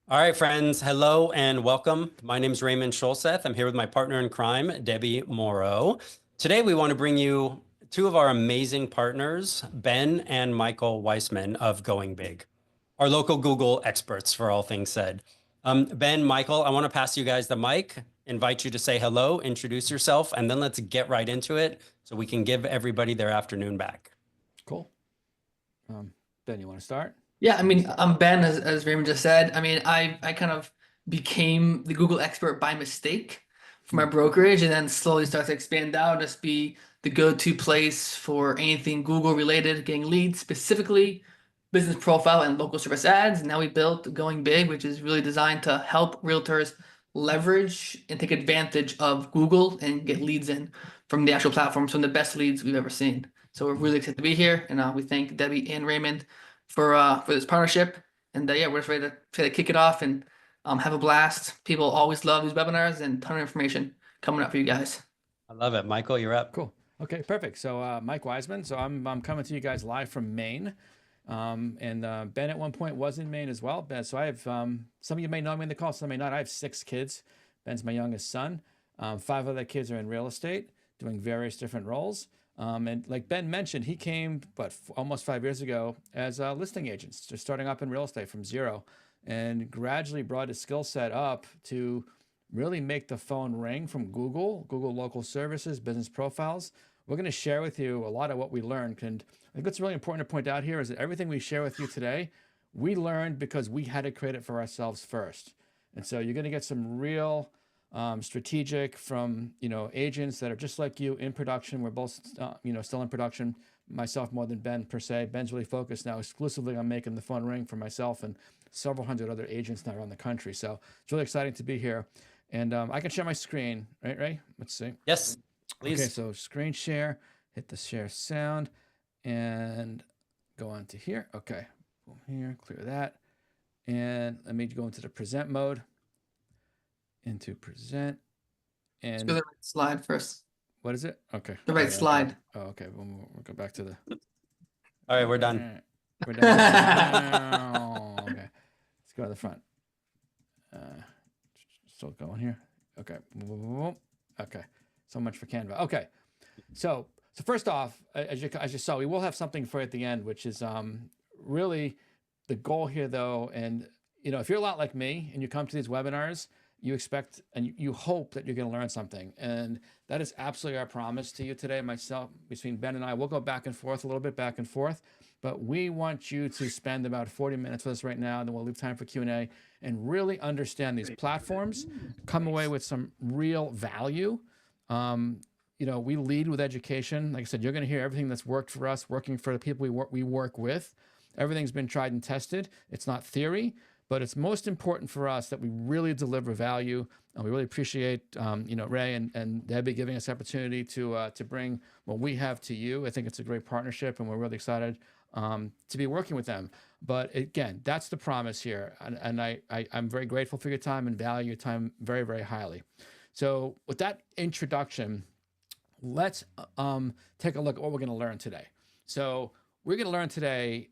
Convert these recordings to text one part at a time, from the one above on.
All right, friends. Hello and welcome. My name is Raymond Scholseth. I'm here with my partner in crime, Debbie Morrow. Today, we want to bring you two of our amazing partners, Ben and Michael Weissman of Going Big, our local Google experts for all things said. Ben, Michael, I want to pass you guys the mic, invite you to say hello, introduce yourself, and then let's get right into it so we can give everybody their afternoon back. Cool. Ben, you want to start? Yeah, I'm Ben, as Raymond just said. I kind of became the Google expert by mistake for my brokerage, and then slowly started to expand out, just be the go-to place for anything Google related, getting leads, specifically business profile and local service ads. Now we built Going Big, which is really designed to help realtors leverage and take advantage of Google and get leads in from the actual platform, some of the best leads we've ever seen. So we're really excited to be here, and we thank Debbie and Raymond for this partnership. And yeah, we're just ready to kick it off and have a blast. People always love these webinars and ton of information coming up for you guys. I love it. Michael, you're up. Cool. Okay, perfect. So Mike Wiseman. So I'm coming to you guys live from Maine. And Ben at one point was in Maine as well. Ben, so I have some of you may know me in the call, some may not. I have 6 kids. Ben's my youngest son. 5 other kids are in real estate, doing various different roles. And like Ben mentioned, he came, almost 5 years ago as a listing agent, just starting up in real estate from zero, and gradually brought his skill set up to really make the phone ring from Google local services, business profiles. We're going to share with you a lot of what we learned. And I think what's really important to point out here is that everything we share with you today, we learned because we had to create it for ourselves first. And so you're going to get some real strategic from agents that are just like you in production. We're both still in production. Myself more than Ben per se. Ben's really focused now exclusively on making the phone ring for myself and several hundred other agents now around the country. So it's really exciting to be here. And I can share my screen, right, Ray? Let's see. Yes, please. Okay, so screen share, hit the share sound, and go on to here. Okay, boom here, clear that. And let me go into the present mode. Into present. Let's And go to the right slide first. what is it? Okay. The right slide. Oh, okay. We'll go back to the. All right, we're done. We're done. Okay. Let's go to the front. Still going here. Okay. Okay. So much for Canva. Okay. So first off, as you saw, we will have something for you at the end, which is really the goal here, though. And if you're a lot like me and you come to these webinars, you expect and you hope that you're going to learn something. And that is absolutely our promise to you today. Myself, between Ben and I, we'll go back and forth a little bit, back and forth. But we want you to spend about 40 minutes with us right now, and then we'll leave time for Q&A, and really understand these platforms, come away with some real value. We lead with education. Like I said, you're going to hear everything that's worked for us, working for the people we work with. Everything's been tried and tested. It's not theory. But it's most important for us that we really deliver value. And we really appreciate, Ray and Debbie giving us the opportunity to bring what we have to you. I think it's a great partnership, and we're really excited to be working with them. But again, that's the promise here. And I'm very grateful for your time and value your time very, very highly. So with that introduction, let's take a look at what we're going to learn today. So we're going to learn today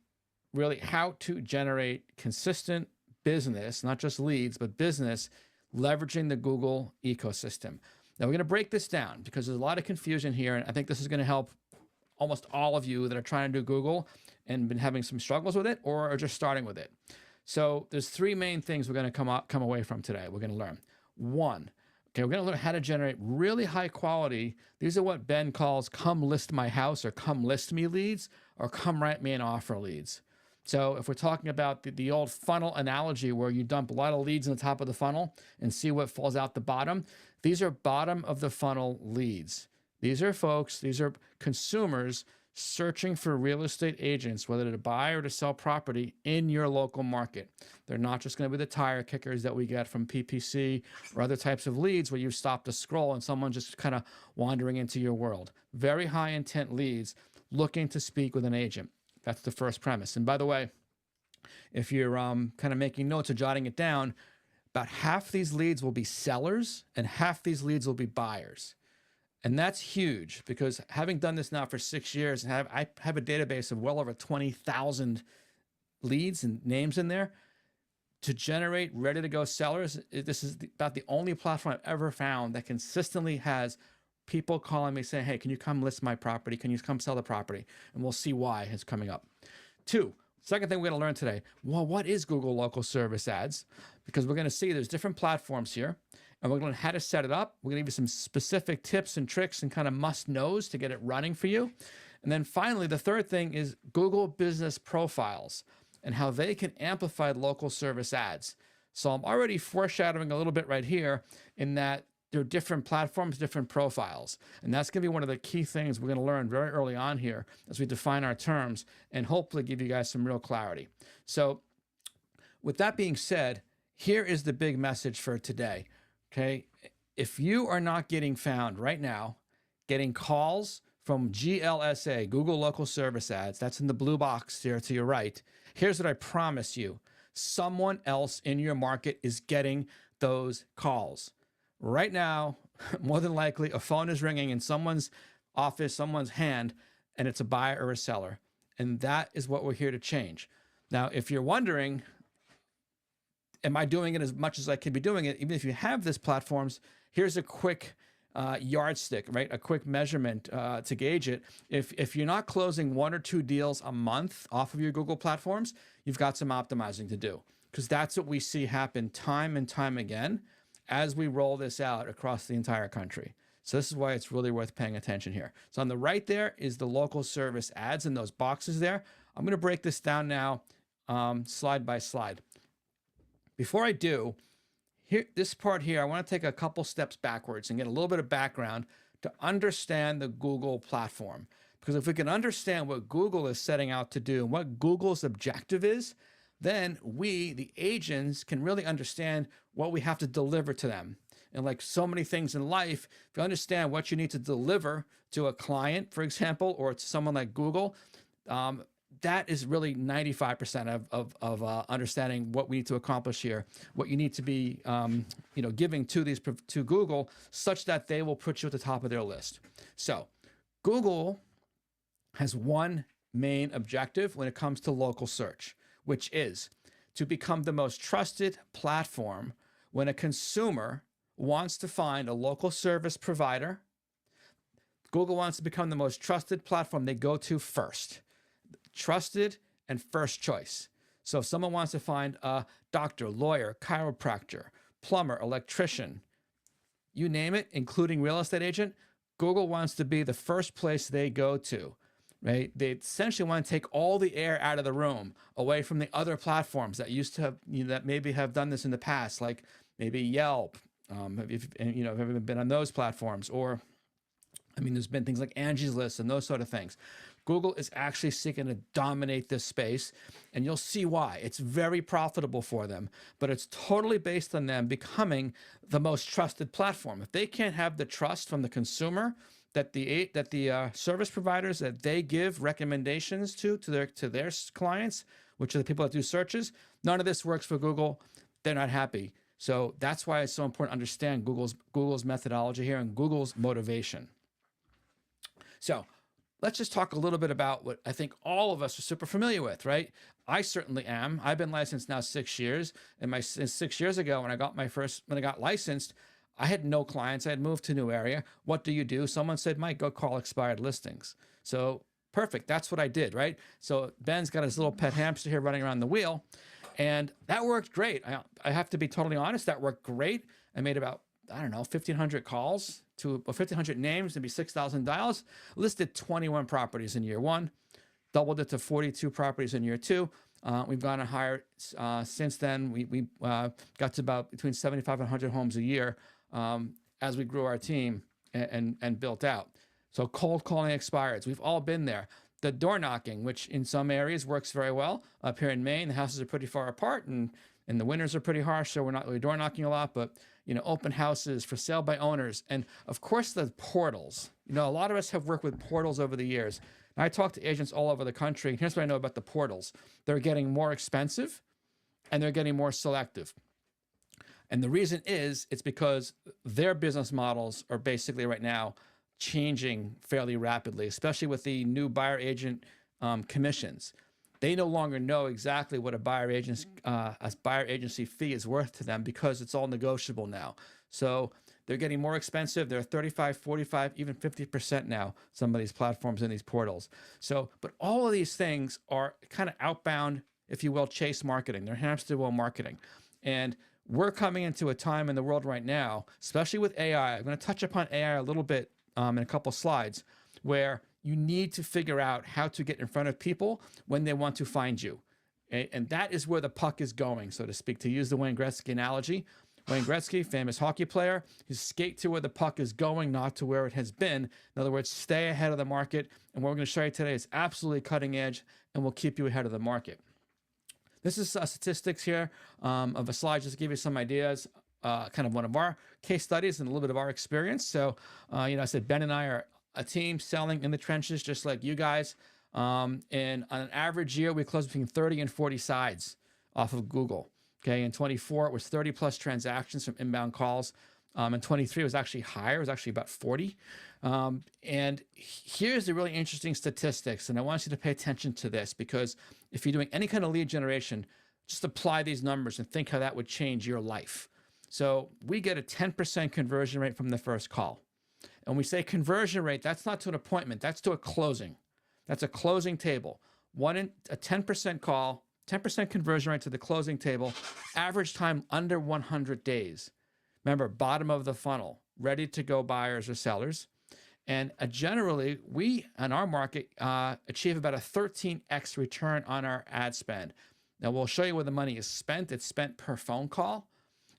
really how to generate consistent business, not just leads, but business, leveraging the Google ecosystem. Now we're going to break this down because there's a lot of confusion here, and I think this is going to help almost all of you that are trying to do Google and been having some struggles with it or are just starting with it. So there's 3 main things we're going to come away from today. We're going to learn. 1, okay, we're going to learn how to generate really high quality. These are what Ben calls come list my house or come list me leads or come write me an offer leads. So if we're talking about the old funnel analogy where you dump a lot of leads in the top of the funnel and see what falls out the bottom, these are bottom of the funnel leads. These are folks, these are consumers searching for real estate agents, whether to buy or to sell property in your local market. They're not just going to be the tire kickers that we get from PPC or other types of leads where you stop to scroll and someone just kind of wandering into your world. Very high intent leads looking to speak with an agent. That's the first premise. And by the way, if you're kind of making notes or jotting it down, about half these leads will be sellers and half these leads will be buyers. And that's huge because having done this now for 6 years, and I have a database of well over 20,000 leads and names in there. to generate ready to go sellers. This is about the only platform I've ever found that consistently has people calling me saying, hey, can you come list my property? Can you come sell the property? And we'll see why it's coming up. Second thing we're going to learn today, well, what is Google Local Service Ads? Because we're going to see there's different platforms here, and we're going to learn how to set it up. We're going to give you some specific tips and tricks and kind of must-knows to get it running for you. And then finally, the third thing is Google Business Profiles and how they can amplify local service ads. So I'm already foreshadowing a little bit right here in that there are different platforms, different profiles. And that's going to be one of the key things we're going to learn very early on here as we define our terms and hopefully give you guys some real clarity. So with that being said, here is the big message for today, okay? If you are not getting found right now, getting calls from GLSA, Google Local Service Ads, that's in the blue box here to your right, here's what I promise you. Someone else in your market is getting those calls. Right now, more than likely, a phone is ringing in someone's office, someone's hand, and it's a buyer or a seller. And that is what we're here to change. Now, if you're wondering, am I doing it as much as I could be doing it? Even if you have these platforms, here's a quick yardstick, right? A quick measurement to gauge it. If you're not closing 1 or 2 deals a month off of your Google platforms, you've got some optimizing to do, because that's what we see happen time and time again as we roll this out across the entire country. So this is why it's really worth paying attention here. So on the right there is the local service ads in those boxes there. I'm going to break this down now slide by slide. Before I do, this part here, I want to take a couple steps backwards and get a little bit of background to understand the Google platform. Because if we can understand what Google is setting out to do and what Google's objective is, then we, the agents, can really understand what we have to deliver to them. And like so many things in life, if you understand what you need to deliver to a client, for example, or to someone like Google, that is really 95% of understanding what we need to accomplish here, what you need to be giving to Google, such that they will put you at the top of their list. So Google has one main objective when it comes to local search, which is to become the most trusted platform when a consumer wants to find a local service provider. Google wants to become the most trusted platform they go to first. Trusted and first choice. So if someone wants to find a doctor, lawyer, chiropractor, plumber, electrician, you name it, including real estate agent, Google wants to be the first place they go to. Right? They essentially want to take all the air out of the room, away from the other platforms that used to have, that maybe have done this in the past, like maybe Yelp. Have you ever been on those platforms? Or, there's been things like Angie's List and those sort of things. Google is actually seeking to dominate this space, and you'll see why. It's very profitable for them, but it's totally based on them becoming the most trusted platform. If they can't have the trust from the consumer that the service providers that they give recommendations to their clients, which are the people that do searches, none of this works for Google. They're not happy. So that's why it's so important to understand Google's methodology here and Google's motivation. So let's just talk a little bit about what I think all of us are super familiar with, right? I certainly am. I've been licensed now 6 years, and 6 years ago when I got licensed, I had no clients. I had moved to a new area. What do? Someone said, Mike, go call expired listings. So perfect. That's what I did, right? So Ben's got his little pet hamster here running around the wheel, and that worked great. I have to be totally honest. That worked great. I made about, 1,500 calls to 1,500 names, maybe 6,000 dials, listed 21 properties in year 1, doubled it to 42 properties in year 2. We've gone and hired since then. We got to about between 75 and 100 homes a year as we grew our team and built out. So cold calling expireds, we've all been there. The door knocking, which in some areas works very well. Up here in Maine, the houses are pretty far apart and the winters are pretty harsh, so we're not really door knocking a lot, but open houses for sale by owners. And of course the portals. A lot of us have worked with portals over the years. And I talk to agents all over the country, and here's what I know about the portals. They're getting more expensive and they're getting more selective. And the reason is, it's because their business models are basically right now changing fairly rapidly, especially with the new buyer agent commissions. they no longer know exactly what a buyer agency fee is worth to them because it's all negotiable now. So they're getting more expensive. They're 35, 45, even 50% now, some of these platforms and these portals. So, but all of these things are kind of outbound, if you will, chase marketing. They're hamster wheel marketing. And we're coming into a time in the world right now, especially with AI. I'm going to touch upon AI a little bit in a couple slides, where you need to figure out how to get in front of people when they want to find you. Okay? And that is where the puck is going, so to speak, to use the Wayne Gretzky analogy. Wayne Gretzky, famous hockey player, you skate to where the puck is going, not to where it has been. In other words, stay ahead of the market. And what we're going to show you today is absolutely cutting edge and will keep you ahead of the market. This is statistics here of a slide just to give you some ideas, kind of one of our case studies and a little bit of our experience. So, I said Ben and I are a team selling in the trenches, just like you guys. And on an average year, we close between 30 and 40 sides off of Google. Okay, in 24, it was 30 plus transactions from inbound calls. In 23, it was actually higher. It was actually about 40. And here's the really interesting statistics. And I want you to pay attention to this, because if you're doing any kind of lead generation, just apply these numbers and think how that would change your life. So we get a 10% conversion rate from the first call. And we say conversion rate, that's not to an appointment, that's to a closing. That's a closing table. A 10% call, 10% conversion rate to the closing table, average time under 100 days. Remember, bottom of the funnel, ready to go buyers or sellers. And generally, we, in our market, achieve about a 13x return on our ad spend. Now, we'll show you where the money is spent. It's spent per phone call,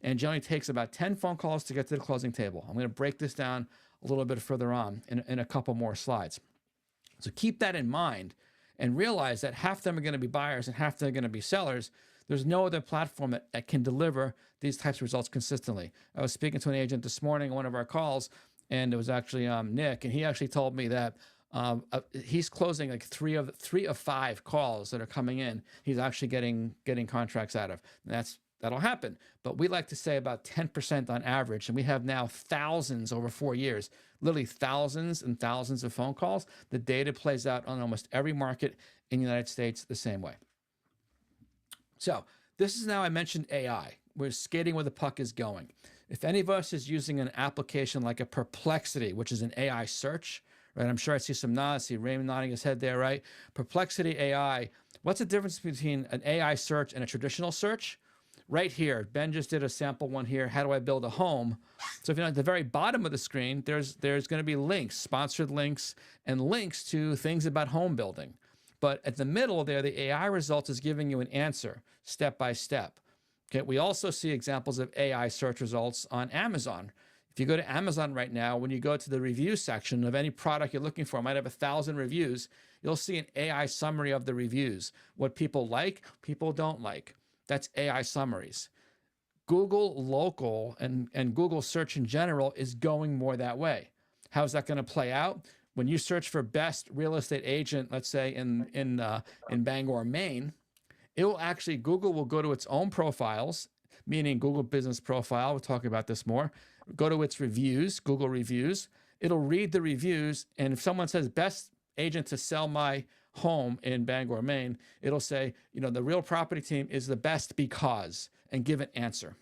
and generally takes about 10 phone calls to get to the closing table. I'm going to break this down a little bit further on in a couple more slides. So keep that in mind and realize that half of them are going to be buyers and half of them are going to be sellers. There's no other platform that can deliver these types of results consistently. I was speaking to an agent this morning on one of our calls, and it was actually Nick, and he actually told me that he's closing like three of 5 calls that are coming in. He's actually getting contracts out of. And that'll happen. But we like to say about 10% on average. And we have now thousands over 4 years, literally thousands and thousands of phone calls. The data plays out on almost every market in the United States the same way. So this is now, I mentioned AI. We're skating where the puck is going. If any of us is using an application like a Perplexity, which is an AI search, right? I'm sure I see some nods. I see Raymond nodding his head there, right? Perplexity AI. What's the difference between an AI search and a traditional search? Right here, Ben just did a sample one here. How do I build a home? So if you're at the very bottom of the screen, there's going to be links, sponsored links, and links to things about home building. But at the middle there, the AI results is giving you an answer step by step. Okay, we also see examples of AI search results on Amazon. If you go to Amazon right now, when you go to the review section of any product you're looking for, it might have 1,000 reviews. You'll see an AI summary of the reviews. What people like, people don't like. That's AI summaries. Google Local and Google Search in general is going more that way. How's that going to play out? When you search for best real estate agent, let's say in Bangor, Maine, Google will go to its own profiles, meaning Google Business Profile. We'll talk about this more. Go to its reviews, Google Reviews. It'll read the reviews, and if someone says best agent to sell my home in Bangor, Maine, it'll say, the Real Property Team is the best because, and give an answer.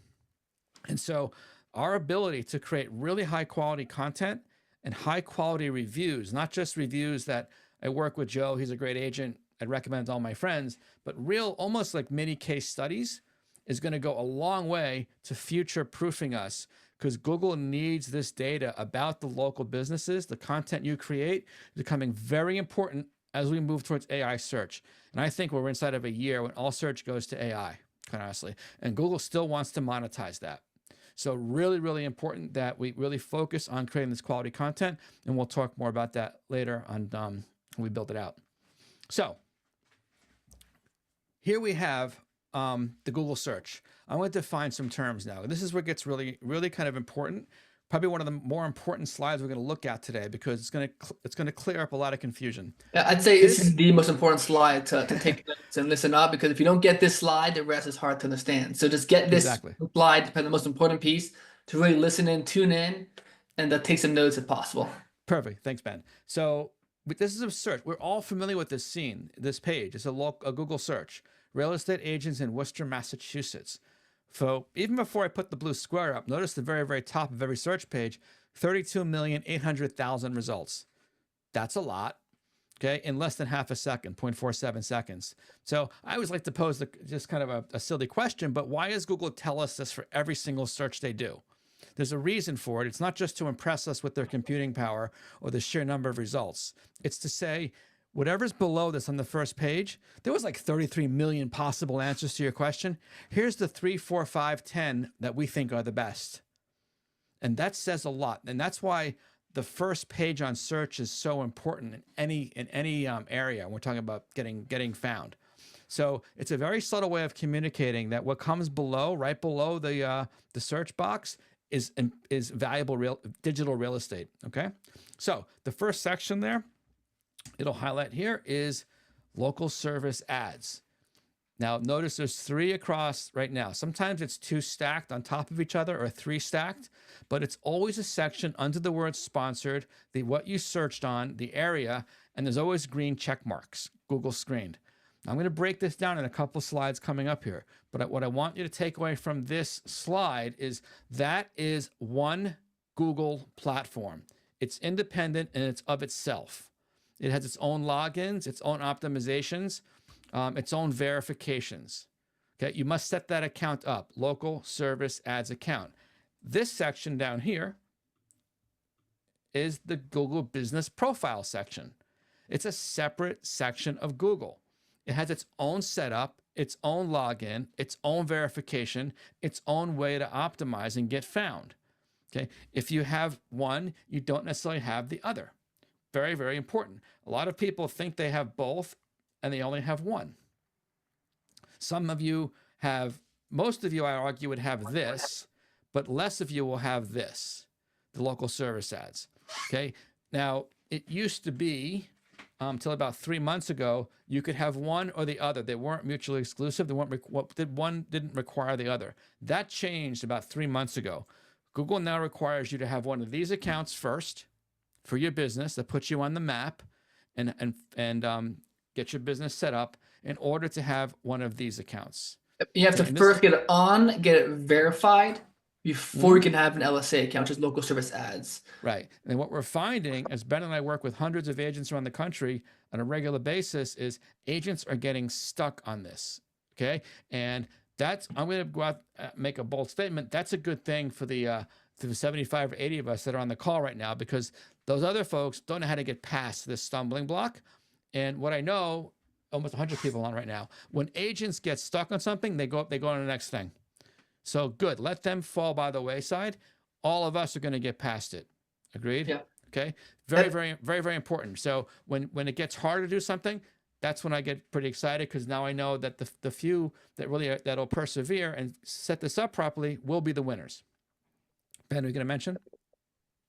And so our ability to create really high quality content and high quality reviews, not just reviews that I work with Joe, he's a great agent, I'd recommend to all my friends, but real, almost like mini case studies, is going to go a long way to future proofing us, because Google needs this data about the local businesses. The content you create is becoming very important as we move towards AI search. And I think we're inside of a year when all search goes to AI, quite honestly. And Google still wants to monetize that. So really, really important that we really focus on creating this quality content. And we'll talk more about that later on when we build it out. So here we have the Google search. I want to define some terms now. This is where it gets really, really kind of important. Probably one of the more important slides we're going to look at today, because it's going to clear up a lot of confusion. Yeah, I'd say this is the most important slide to take notes and listen up, because if you don't get this slide, the rest is hard to understand. So just get this slide, the most important piece, to really listen in, tune in, and take some notes if possible. Perfect. Thanks, Ben. So but this is a search. We're all familiar with this scene, this page. It's a Google search. Real estate agents in Worcester, Massachusetts. So even before I put the blue square up, notice the very, very top of every search page, 32,800,000 results. That's a lot, okay, in less than half a second, 0.47 seconds. So I always like to pose just kind of a silly question, but why does Google tell us this for every single search they do? There's a reason for it. It's not just to impress us with their computing power or the sheer number of results. It's to say, whatever's below this on the first page, there was like 33 million possible answers to your question. Here's the 3, 4, 5, 10 that we think are the best. And that says a lot. And that's why the first page on search is so important in any area. We're talking about getting found. So it's a very subtle way of communicating that what comes below, right below the search box, is valuable digital real estate. Okay, so the first section there, it'll highlight here, is local service ads. Now notice there's 3 across right now. Sometimes it's 2 stacked on top of each other or 3 stacked, but it's always a section under the word sponsored, what you searched on, the area, and there's always green check marks, Google screened. I'm going to break this down in a couple slides coming up here, but what I want you to take away from this slide is that is one Google platform. It's independent and it's of itself. It has its own logins, its own optimizations, its own verifications. Okay, you must set that account up, local service ads account. This section down here is the Google Business Profile section. It's a separate section of Google. It has its own setup, its own login, its own verification, its own way to optimize and get found. Okay, if you have one, you don't necessarily have the other. Very, very important. A lot of people think they have both and they only have one. Some of you have, most of you, I argue, would have this, but less of you will have this, the local service ads. Okay, now it used to be, till about 3 months ago, you could have one or the other. They weren't mutually exclusive. They weren't one didn't require the other. That changed about 3 months ago. Google now requires you to have one of these accounts first for your business that puts you on the map and get your business set up in order to have one of these accounts. You have to first get it on, get it verified before you can have an LSA account, which is local service ads. Right. And what we're finding, as Ben and I work with hundreds of agents around the country on a regular basis, is agents are getting stuck on this. Okay. And that's, I'm going to go out, make a bold statement. That's a good thing for the 75 or 80 of us that are on the call right now, because those other folks don't know how to get past this stumbling block. And what I know, almost 100 people on right now, when agents get stuck on something, they go on to the next thing. So good, let them fall by the wayside. All of us are going to get past it. Agreed? Yeah. Okay. Very, very important. So when it gets harder to do something, that's when I get pretty excited, because now I know that the few that really that'll persevere and set this up properly will be the winners. Ben, are you going to mention?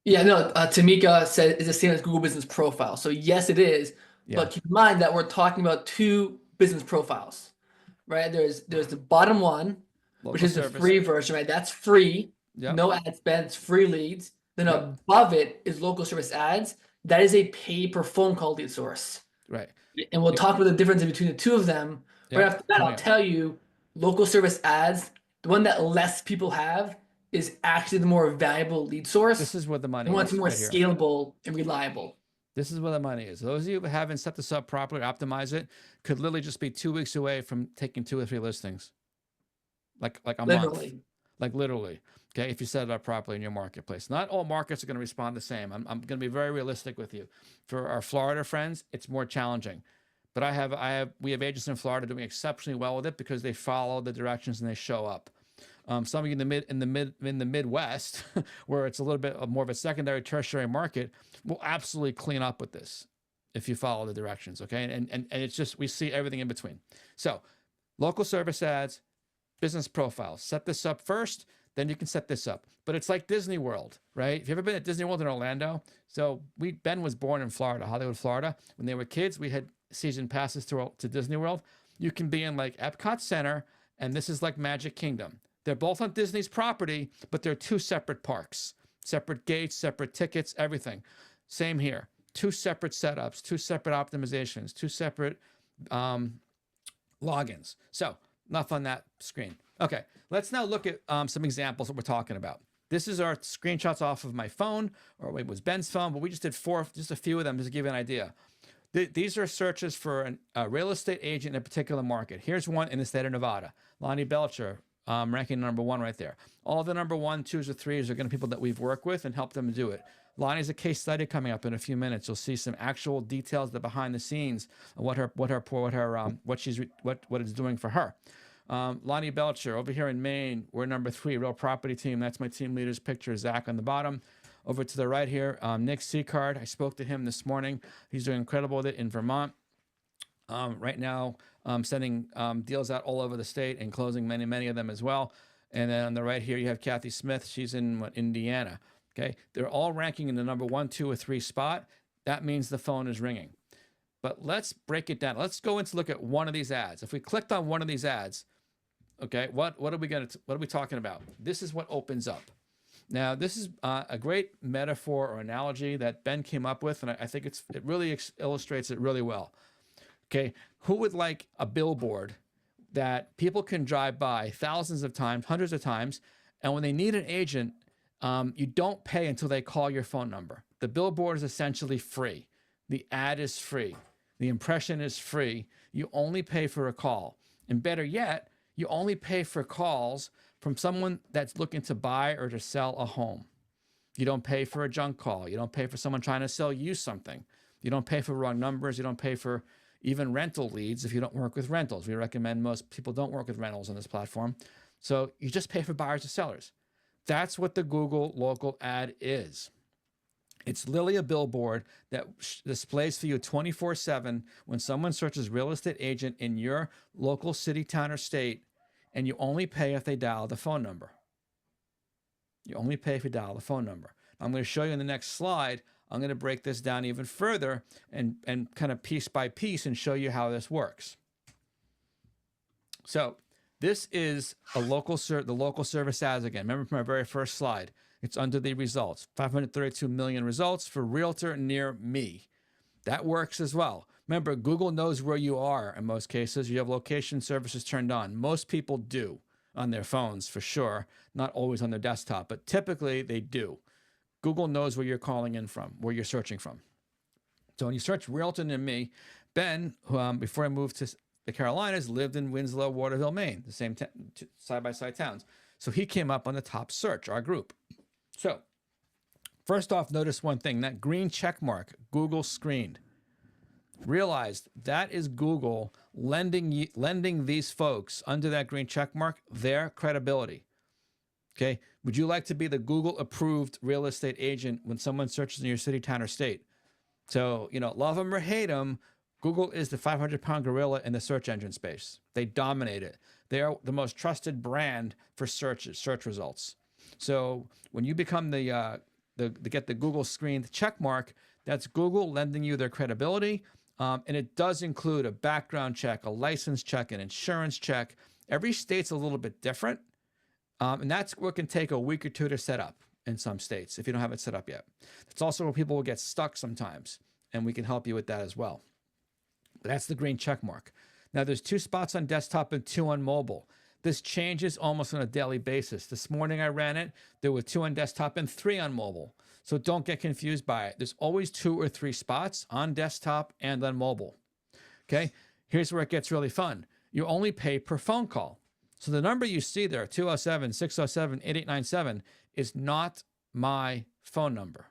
Yeah, no, Tamika said it's the same as Google Business Profile. So yes, it is. Yeah. But keep in mind that we're talking about 2 business profiles, right? There's the bottom one, Local which is service. the free version, right? That's free. Yep. No ad spend, it's free leads. Then Yep. above it is local service ads. That is a pay per phone call lead source. Right. And we'll talk about the difference between the 2 of them. Yep. Right after that, Oh, I'll yeah. tell you local service ads, the one that less people have, is actually the more valuable lead source. This is where the money The one that's is more right here. scalable and reliable. This is where the money is. Those of you who haven't set this up properly, optimize it, could literally just be 2 weeks away from taking 2 or 3 listings. Like a month. Literally. Like literally. Okay, if you set it up properly in your marketplace. Not all markets are going to respond the same. I'm going to be very realistic with you. For our Florida friends, it's more challenging. But we have agents in Florida doing exceptionally well with it because they follow the directions and they show up. Some of you in the Midwest, where it's a little bit more of a secondary, tertiary market, will absolutely clean up with this if you follow the directions. Okay, and it's just, we see everything in between. So, local service ads, business profiles. Set this up first, then you can set this up. But it's like Disney World, right? Have you ever been at Disney World in Orlando? So Ben was born in Florida, Hollywood, Florida. When they were kids, we had season passes to Disney World. You can be in like Epcot Center, and this is like Magic Kingdom. They're both on Disney's property, but they're 2 separate parks, separate gates, separate tickets, everything. Same here. two separate setups, two separate optimizations, two separate logins. So enough on that screen. Okay, let's now look at some examples that we're talking about. This is our screenshots off of my phone, or it was Ben's phone, but we just did just a few of them just to give you an idea. These are searches for a real estate agent in a particular market. Here's one in the state of Nevada. Lonnie Belcher, ranking #1 right there. All the #1, 2s, or 3s are going to be people that we've worked with and helped them do it. Lonnie's a case study coming up in a few minutes. You'll see some actual details, the behind the scenes, of what it's doing for her. Lonnie Belcher over here in Maine, we're #3, Real Property Team. That's my team leader's picture, Zach on the bottom. Over to the right here, Nick Seacard. I spoke to him this morning. He's doing incredible with it in Vermont. Right now, sending deals out all over the state and closing many of them as well. And then on the right here, you have Kathy Smith. She's in Indiana. Okay, they're all ranking in the #1, 2, or 3 spot. That means the phone is ringing. But let's break it down. Let's go into look at one of these ads. If we clicked on one of these ads, okay, what are we talking about? This is what opens up. Now, this is a great metaphor or analogy that Ben came up with, and I think it really illustrates it really well. Okay, who would like a billboard that people can drive by thousands of times, hundreds of times, and when they need an agent, you don't pay until they call your phone number. The billboard is essentially free. The ad is free. The impression is free. You only pay for a call. And better yet, you only pay for calls from someone that's looking to buy or to sell a home. You don't pay for a junk call. You don't pay for someone trying to sell you something. You don't pay for wrong numbers. You don't pay for even rental leads if you don't work with rentals. We recommend most people don't work with rentals on this platform. So you just pay for buyers and sellers. That's what the Google local ad is. It's literally a billboard that displays for you 24/7 when someone searches real estate agent in your local city, town, or state, and you only pay if they dial the phone number. You only pay if you dial the phone number. I'm going to show you in the next slide. I'm going to break this down even further and kind of piece by piece and show you how this works. So this is the local service ads again. Remember from our very first slide, it's under the results. 532 million results for realtor near me. That works as well. Remember, Google knows where you are in most cases. You have location services turned on. Most people do on their phones for sure, not always on their desktop, but typically they do. Google knows where you're calling in from, where you're searching from. So when you search realtor near me, Ben, who, before I moved to the Carolinas, lived in Winslow, Waterville, Maine, the same side-by-side towns. So he came up on the top search, our group. So first off, notice one thing, that green check mark, Google screened. Realize that is Google lending these folks under that green check mark their credibility. Okay, would you like to be the Google approved real estate agent when someone searches in your city, town, or state? So, love them or hate them, Google is the 500-pound gorilla in the search engine space. They dominate it. They are the most trusted brand for search results. So when you become get the Google screened check mark, that's Google lending you their credibility. And it does include a background check, a license check, an insurance check. Every state's a little bit different. And that's what can take a week or two to set up in some states if you don't have it set up yet. That's also where people will get stuck sometimes, and we can help you with that as well. But that's the green check mark. Now, there's 2 spots on desktop and 2 on mobile. This changes almost on a daily basis. This morning I ran it. There were 2 on desktop and 3 on mobile. So don't get confused by it. There's always 2 or 3 spots on desktop and on mobile. Okay, here's where it gets really fun. You only pay per phone call. So the number you see there, 207-607-8897, is not my phone number.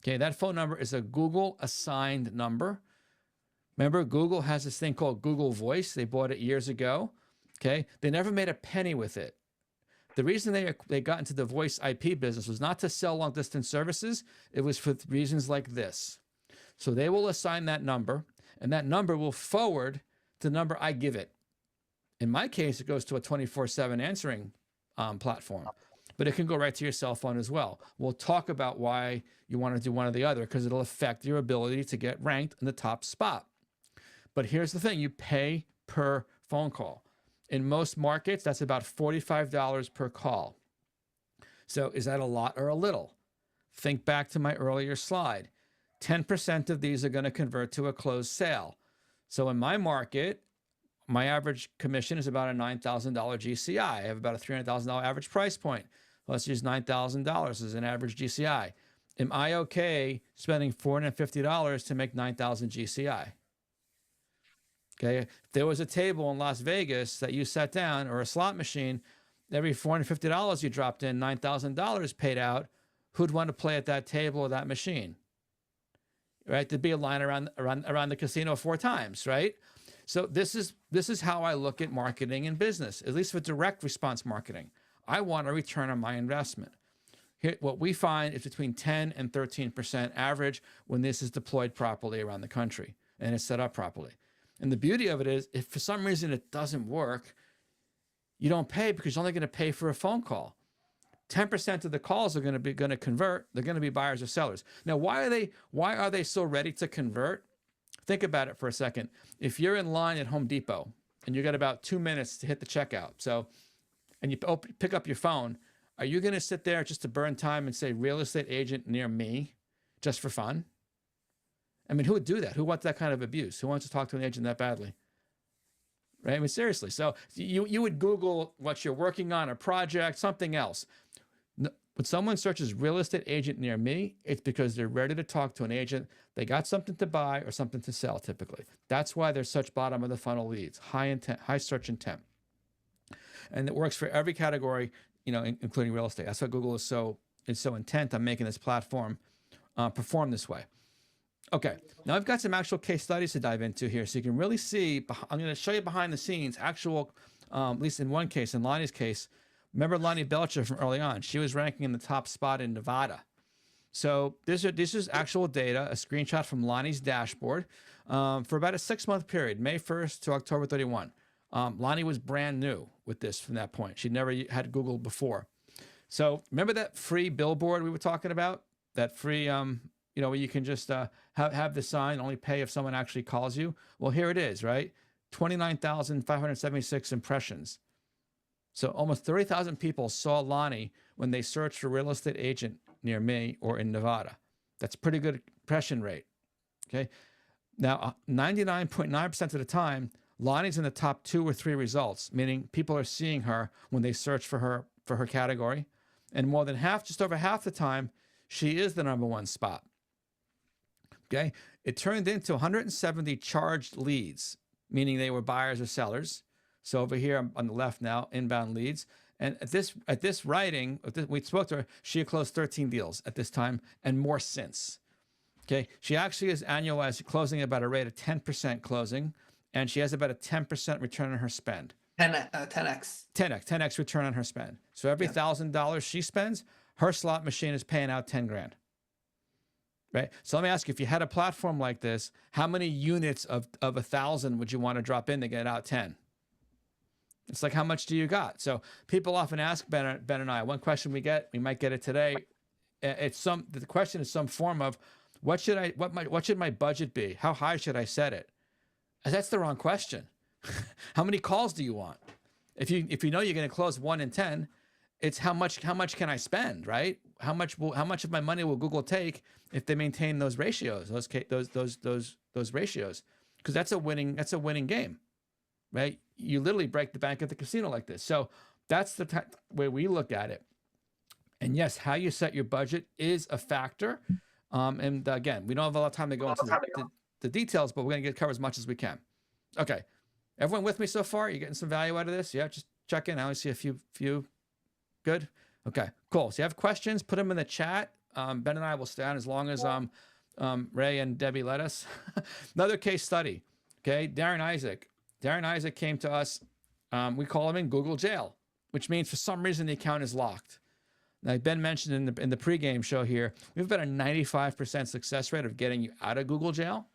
Okay, that phone number is a Google assigned number. Remember, Google has this thing called Google Voice. They bought it years ago. Okay, they never made a penny with it. The reason they got into the voice IP business was not to sell long distance services. It was for reasons like this. So they will assign that number, and that number will forward to the number I give it. In my case, it goes to a 24/7 answering platform, but it can go right to your cell phone as well. We'll talk about why you want to do one or the other because it'll affect your ability to get ranked in the top spot. But here's the thing, you pay per phone call. In most markets, that's about $45 per call. So is that a lot or a little? Think back to my earlier slide. 10% of these are going to convert to a closed sale. So in my market, my average commission is about a $9,000 GCI. I have about a $300,000 average price point. Let's use $9,000 as an average GCI. Am I okay spending $450 to make 9,000 GCI? Okay, if there was a table in Las Vegas that you sat down, or a slot machine, every $450 you dropped in, $9,000 paid out, who'd want to play at that table or that machine? Right? There'd be a line around the casino 4 times, right? So this is how I look at marketing and business, at least for direct response marketing. I want a return on my investment. Here, what we find is between 10 and 13% average when this is deployed properly around the country and it's set up properly. And the beauty of it is, if for some reason it doesn't work, you don't pay, because you're only going to pay for a phone call. 10% of the calls are going to convert. They're going to be buyers or sellers. Now, why are they so ready to convert? Think about it for a second. If you're in line at Home Depot and you got about 2 minutes to hit the checkout, and you pick up your phone, are you going to sit there just to burn time and say real estate agent near me just for fun? I mean, who would do that? Who wants that kind of abuse? Who wants to talk to an agent that badly? Right? I mean, seriously. So you would Google what you're working on, a project, something else. When someone searches real estate agent near me, it's because they're ready to talk to an agent. They got something to buy or something to sell, typically. That's why they're such bottom of the funnel leads, high intent, high search intent. And it works for every category, including real estate. That's why Google is so intent on making this platform perform this way. Okay, now I've got some actual case studies to dive into here, so you can really see. I'm going to show you behind the scenes, actual, at least in one case, in Lonnie's case. Remember Lonnie Belcher from early on? She was ranking in the top spot in Nevada. So this is actual data, a screenshot from Lonnie's dashboard for about a 6-month period, May 1st to October 31. Lonnie was brand new with this from that point. She'd never had Google before. So remember that free billboard we were talking about? That free, where you can just have the sign, only pay if someone actually calls you? Well, here it is, right? 29,576 impressions. So almost 30,000 people saw Lonnie when they searched for real estate agent near me or in Nevada. That's a pretty good impression rate. Okay. Now, 99.9% of the time, Lonnie's in the top 2 or 3 results, meaning people are seeing her when they search for her category. And more than half, just over half the time, she is the #1 spot. Okay. It turned into 170 charged leads, meaning they were buyers or sellers. So over here on the left now, inbound leads. And at this writing, we spoke to her, she had closed 13 deals at this time and more since. Okay. She actually is annualized closing about a rate of 10% closing, and she has about a 10% return on her spend. 10x. 10x return on her spend. So every $1,000 she spends, her slot machine is paying out 10 grand. Right? So let me ask you, if you had a platform like this, how many units of 1,000 would you want to drop in to get out 10? It's like, how much do you got? So people often ask Ben and I, one question we might get it today. The question is some form of, what should my budget be? How high should I set it? And that's the wrong question. How many calls do you want? If you know you're going to close 1 in 10, it's how much can I spend, right? How much of my money will Google take if they maintain those ratios, those ratios? Because that's a winning game, right? You literally break the bank at the casino like this. So that's the way we look at it. And yes, how you set your budget is a factor. And again, we don't have a lot of time to go into the details, but we're going to cover as much as we can. Okay. Everyone with me so far? You getting some value out of this? Yeah, just check in. I only see a few. Good? Okay, cool. So you have questions, put them in the chat. Ben and I will stay on as long as Ray and Debbie let us. Another case study. Okay, Darren Isaac. Darren Isaac came to us. We call him in Google jail, which means for some reason the account is locked. Now, Ben mentioned in the pregame show here, we have about a 95% success rate of getting you out of Google jail.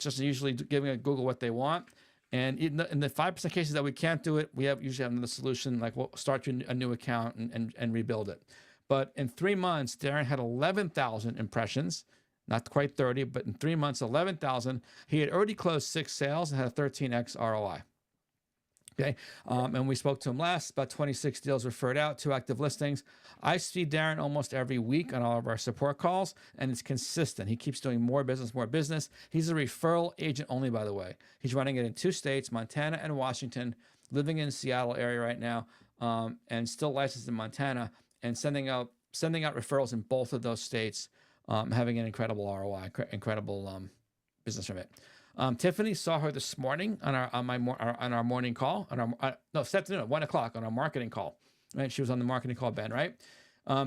Just usually giving Google what they want. And in the 5% cases that we can't do it, we usually have another solution, like we'll start you a new account and rebuild it. But in 3 months, Darren had 11,000 impressions, not quite 30, but in 3 months, 11,000. He had already closed 6 sales and had a 13x ROI. Okay. And we spoke to him last, about 26 deals referred out, 2 active listings. I see Darren almost every week on all of our support calls, and it's consistent. He keeps doing more business, more business. He's a referral agent only, by the way. He's running it in 2 states, Montana and Washington, living in Seattle area right now, and still licensed in Montana, and sending out referrals in both of those states, having an incredible ROI, incredible business from it. Tiffany saw her this morning on our morning call, this afternoon at 1 o'clock on our marketing call. Right, she was on the marketing call, Ben. Right,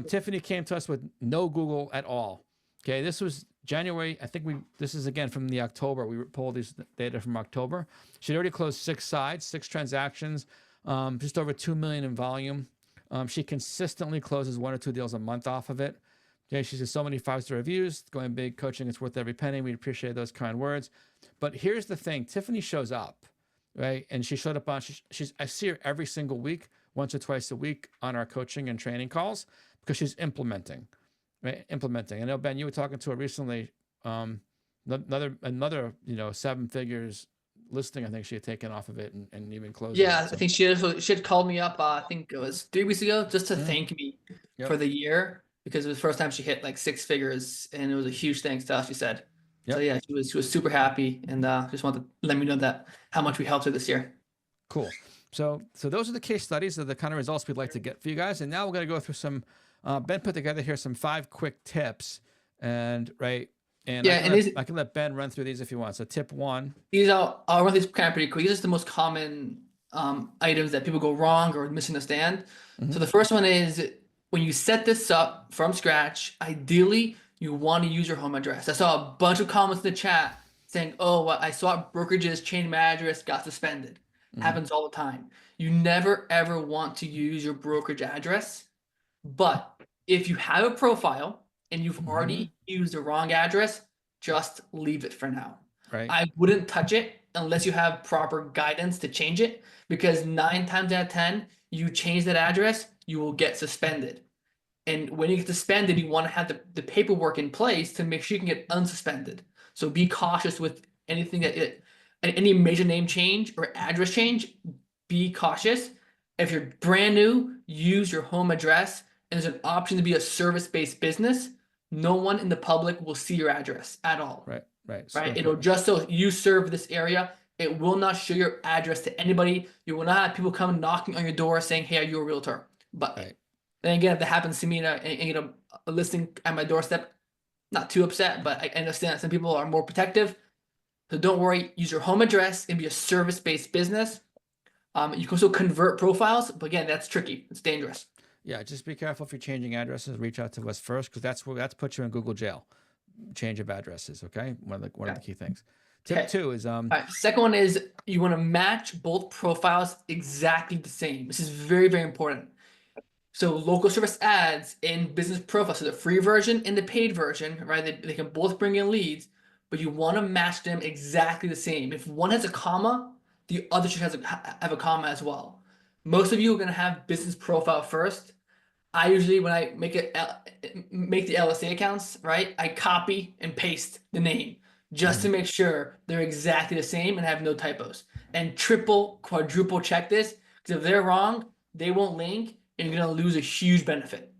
Tiffany came to us with no Google at all. Okay, this was January. I think this is again from the October. We pulled these data from October. She'd already closed 6 sides, 6 transactions, just over 2 million in volume. She consistently closes 1 or 2 deals a month off of it. Okay, she says so many 5-star reviews, going big, coaching, it's worth every penny. We appreciate those kind words. But here's the thing, Tiffany shows up, right? And she showed up on, I see her every single week, once or twice a week on our coaching and training calls, because she's implementing, right? Implementing. I know, Ben, you were talking to her recently, another 7 figures listing, I think she had taken off of it and even closed. Yeah, I think she had called me up, I think it was 3 weeks ago, just to thank me for the year, because it was the first time she hit like 6 figures, and it was a huge thanks to us, she said. So yeah, she was super happy, and just wanted to let me know that how much we helped her this year. Cool. So those are the case studies of the kind of results we'd like to get for you guys. And now we're going to go through some, Ben put together here some 5 quick tips, and right. And yeah, I can let Ben run through these if you want. So tip 1. I'll run these kind of pretty quick. These are the most common items that people go wrong or misunderstand. So the first one is, when you set this up from scratch, ideally you want to use your home address. I saw a bunch of comments in the chat saying, oh, I saw brokerages changed my address, got suspended. Happens all the time. You never ever want to use your brokerage address. But if you have a profile and you've already used the wrong address, just leave it for now. Right. I wouldn't touch it unless you have proper guidance to change it, because 9 times out of 10, you change that address, you will get suspended. And when you get suspended, you want to have the paperwork in place to make sure you can get unsuspended. So be cautious with anything any major name change or address change. Be cautious. If you're brand new, use your home address, and there's an option to be a service-based business. No one in the public will see your address at all. Right. It'll just so you serve this area. It will not show your address to anybody. You will not have people come knocking on your door saying, "Hey, are you a realtor?" But then again, if that happens to me and a listing at my doorstep, not too upset, but I understand that some people are more protective. So don't worry. Use your home address and be a service-based business. You can also convert profiles, but again, that's tricky. It's dangerous. Yeah, just be careful if you're changing addresses. Reach out to us first, because that's put you in Google jail. Change of addresses, okay? One of the key things. Tip 2 is All right, second one is you want to match both profiles exactly the same. This is very, very important. So local service ads and business profiles, so the free version and the paid version, right? They can both bring in leads, but you want to match them exactly the same. If one has a comma, the other should have a comma as well. Most of you are going to have business profile first. I usually, when I make the LSA accounts, right, I copy and paste the name just to make sure they're exactly the same and have no typos. And triple, quadruple check this, because if they're wrong, they won't link, and you're going to lose a huge benefit.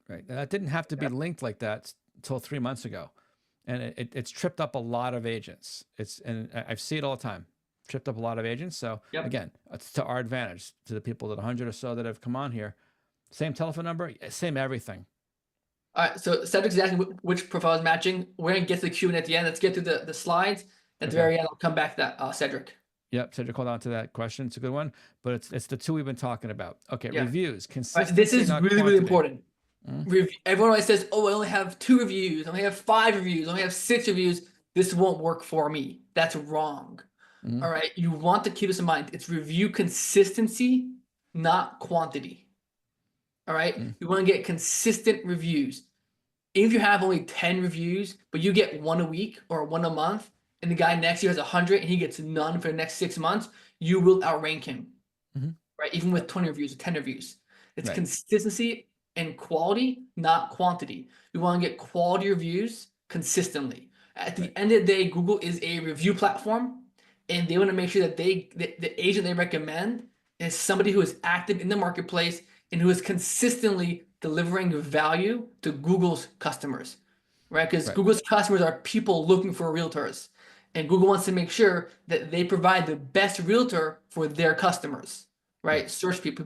Right. And that didn't have to be linked like that until 3 months ago. And it's tripped up a lot of agents. And I see it all the time. Tripped up a lot of agents. So again, it's to our advantage, to the people, that 100 or so that have come on here. Same telephone number, same everything. All right, so set exactly which profile is matching. We're going to get to the Q&A at the end. Let's get to the slides. At the very end, I'll come back to that, Cedric. Yep, Cedric, hold on to that question. It's a good one, but it's the 2 we've been talking about. Okay, reviews, consistency. Right, this is really, really important. Everyone always says, oh, I only have 2 reviews. I only have 5 reviews. I only have 6 reviews. This won't work for me. That's wrong. All right, you want to keep this in mind. It's review consistency, not quantity. All right, you want to get consistent reviews. If you have only 10 reviews, but you get 1 a week or 1 a month, and the guy next to you has 100 and he gets none for the next 6 months, you will outrank him, right? Even with 20 reviews or 10 reviews. It's consistency and quality, not quantity. We want to get quality reviews consistently. At the end of the day, Google is a review platform, and they want to make sure that the agent they recommend is somebody who is active in the marketplace and who is consistently delivering value to Google's customers, right? Because Right. Google's customers are people looking for realtors, and Google wants to make sure that they provide the best realtor for their customers, right? Right. Search people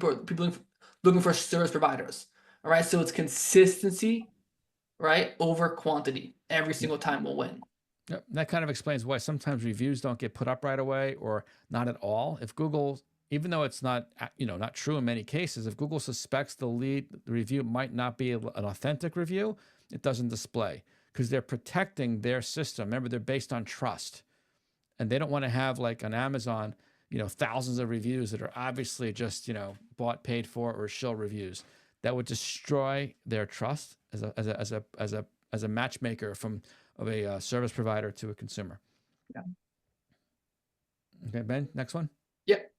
looking for service providers. All right, so it's consistency, right, over quantity. Every single time will win. Yep. That kind of explains why sometimes reviews don't get put up right away or not at all. If Google, even though it's not, not true in many cases, if Google suspects the review might not be an authentic review, it doesn't display because they're protecting their system. Remember, they're based on trust, and they don't want to have like on Amazon, thousands of reviews that are obviously just, bought, paid for, or shill reviews. That would destroy their trust as a matchmaker of a service provider to a consumer. Yeah. Okay, Ben, next one. Yep.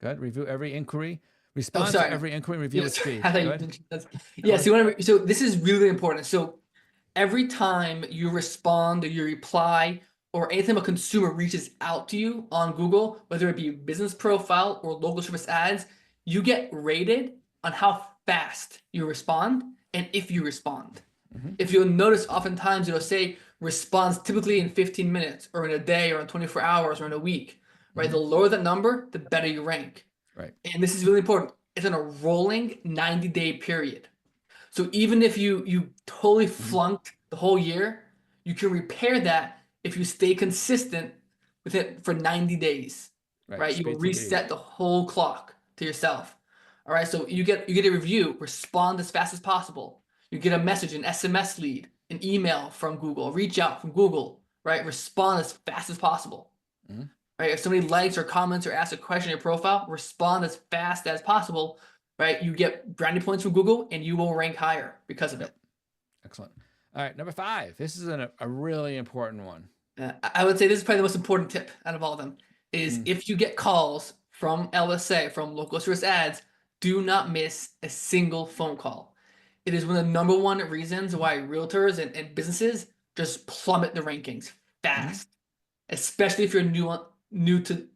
Good. Review every inquiry. Respond to sorry. every inquiry. Review with speed. I thought you Good. mentioned that. Yes, you want to. So this is really important. So every time you respond or you reply or anytime a consumer reaches out to you on Google, whether it be business profile or local service ads, you get rated on how fast you respond and if you respond. If you'll notice, oftentimes it'll say responds typically in 15 minutes or in a day or in 24 hours or in a week, right? The lower that number, the better you rank. Right. And this is really important. It's on a rolling 90-day period. So even if you totally flunked the whole year, you can repair that if you stay consistent with it for 90 days, right? You reset the whole clock to yourself. All right, so you get a review, respond as fast as possible. You get a message, an SMS lead, an email from Google, reach out from Google, right? Respond as fast as possible. Right? If somebody likes or comments or asks a question in your profile, respond as fast as possible, right? You get brownie points from Google and you will rank higher because of it. Excellent. All right, number 5. This is a really important one. I would say this is probably the most important tip out of all of them is if you get calls from LSA, from local service ads, do not miss a single phone call. It is one of the number one reasons why realtors and businesses just plummet the rankings fast, especially if you're new to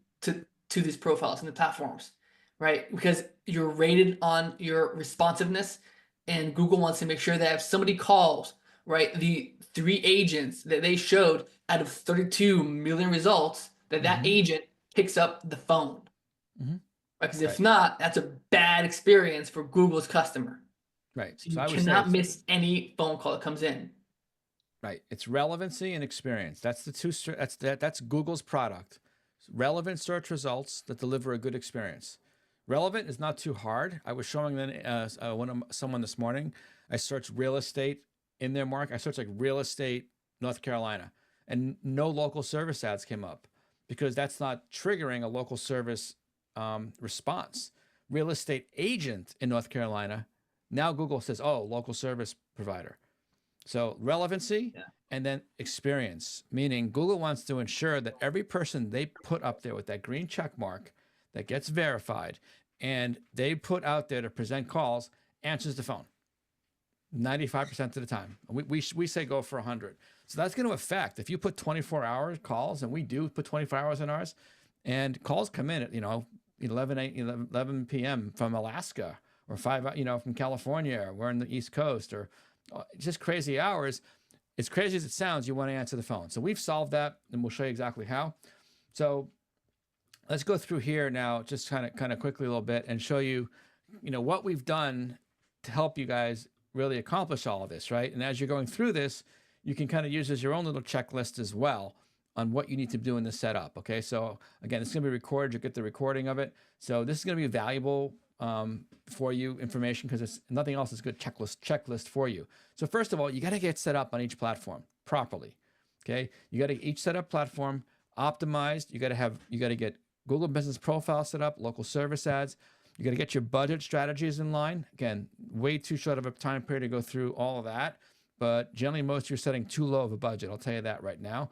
these profiles and the platforms, right? Because you're rated on your responsiveness, and Google wants to make sure that if somebody calls, right, the 3 agents that they showed out of 32 million results, that agent picks up the phone. Because if not, that's a bad experience for Google's customer. Right. So you cannot miss any phone call that comes in. Right. It's relevancy and experience. That's the two. That's Google's product. Relevant search results that deliver a good experience. Relevant is not too hard. I was showing someone this morning. I searched real estate in their market. I searched like real estate North Carolina, and no local service ads came up because that's not triggering a local service response. Real estate agent in North Carolina. Now Google says, oh, local service provider. So relevancy and then experience, meaning Google wants to ensure that every person they put up there with that green check mark that gets verified and they put out there to present calls answers the phone 95% of the time. We say go for 100. So that's going to affect if you put 24-hour calls, and we do put 24 hours in ours, and calls come in at 11 p.m. from Alaska, or 5, from California, or we're in the East Coast, or just crazy hours. As crazy as it sounds, you want to answer the phone. So we've solved that, and we'll show you exactly how. So let's go through here now, just kind of quickly a little bit, and show you, what we've done to help you guys really accomplish all of this, right? And as you're going through this, you can kind of use as your own little checklist as well on what you need to do in the setup. Okay, so again, it's going to be recorded. You'll get the recording of it. So this is going to be valuable for you information because it's nothing else is a good checklist for you. So first of all, you got to get set up on each platform properly. Okay, you got to each set up platform optimized. You got to get Google Business Profile set up, local service ads. You got to get your budget strategies in line. Again, way too short of a time period to go through all of that. But generally, most of you are setting too low of a budget. I'll tell you that right now.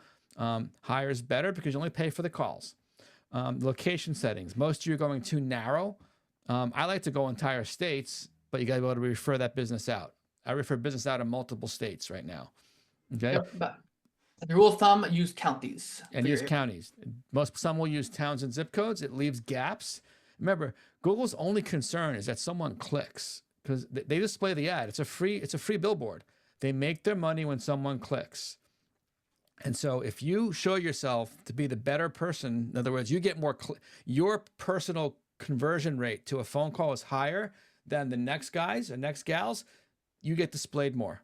Higher is better because you only pay for the calls. Location settings. Most of you are going too narrow. I like to go entire states, but you got to be able to refer that business out. I refer business out in multiple states right now. Okay. Yep, but the rule of thumb, use counties. And use counties. Some will use towns and zip codes. It leaves gaps. Remember, Google's only concern is that someone clicks because they display the ad. It's a free billboard. They make their money when someone clicks. And so if you show yourself to be the better person, in other words, you get more, your personal conversion rate to a phone call is higher than the next guys and next gals, you get displayed more,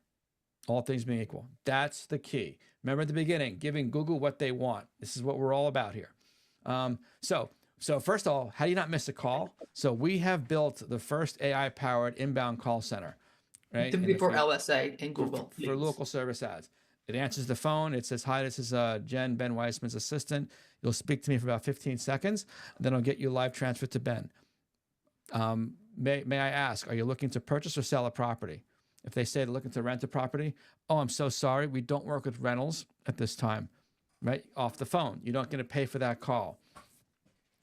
all things being equal. That's the key. Remember at the beginning, giving Google what they want. This is what we're all about here. So first of all, how do you not miss a call? So we have built the first AI-powered inbound call center, right? Typically for LSA and Google. For local service ads. It answers the phone. It says, hi, this is Jen, Ben Weissman's assistant. You'll speak to me for about 15 seconds. Then I'll get you live transferred to Ben. May I ask, are you looking to purchase or sell a property? If they say they're looking to rent a property, oh, I'm so sorry. We don't work with rentals at this time, right? Off the phone. You're not going to pay for that call.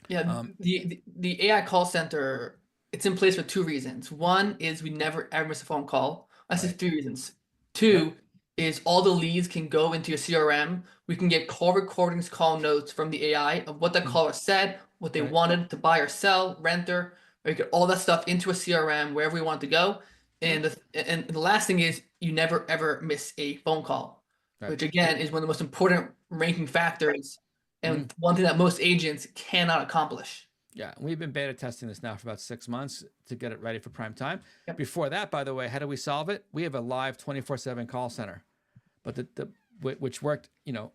Yeah, the AI call center, it's in place for two reasons. One is we never ever miss a phone call. That's just 3 reasons. 2 is all the leads can go into your CRM. We can get call recordings, call notes from the AI of what the caller said, what they wanted to buy or sell, renter, or you get all that stuff into a CRM wherever we want to go. And the last thing is you never ever miss a phone call, which again is one of the most important ranking factors and one thing that most agents cannot accomplish. Yeah, we've been beta testing this now for about 6 months to get it ready for prime time. Yep. Before that, by the way, how do we solve it? We have a live 24/7 call center, but which worked,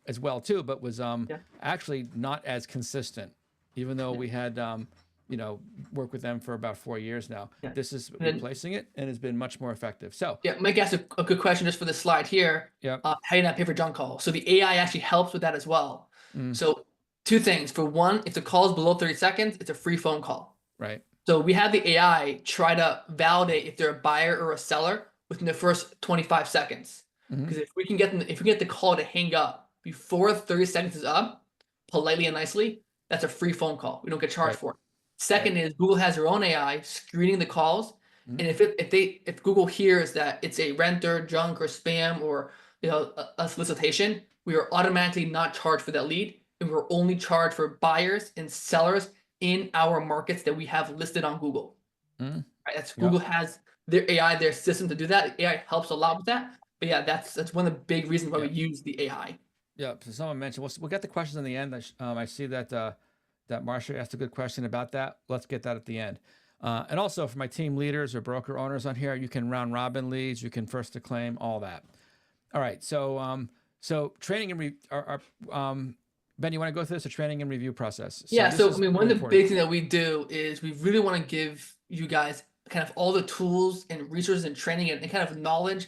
as well too, but was actually not as consistent, even though we had worked with them for about 4 years now. Yeah. This is replacing it and has been much more effective. So Mike asked a good question just for the slide here. Yeah. How do you not pay for junk calls? So the AI actually helps with that as well. So 2 things. For one, if the call is below 30 seconds, it's a free phone call. Right. So we have the AI try to validate if they're a buyer or a seller within the first 25 seconds. Because if we can get the call to hang up before 30 seconds is up, politely and nicely, that's a free phone call. We don't get charged for it. Second is Google has their own AI screening the calls, and if Google hears that it's a renter, junk, or spam, or a solicitation, we are automatically not charged for that lead, and we're only charged for buyers and sellers in our markets that we have listed on Google. Right? That's Google has their AI, their system to do that. AI helps a lot with that. But yeah, that's one of the big reasons why we use the AI. Yeah. So someone mentioned we'll get the questions in the end. I see that that Marsha asked a good question about that. Let's get that at the end. And also for my team leaders or broker owners on here, you can round robin leads, you can first to claim, all that. All right. So training and Ben, you want to go through this, a training and review process? So one of the big things that we do is we really want to give you guys kind of all the tools and resources and training and kind of knowledge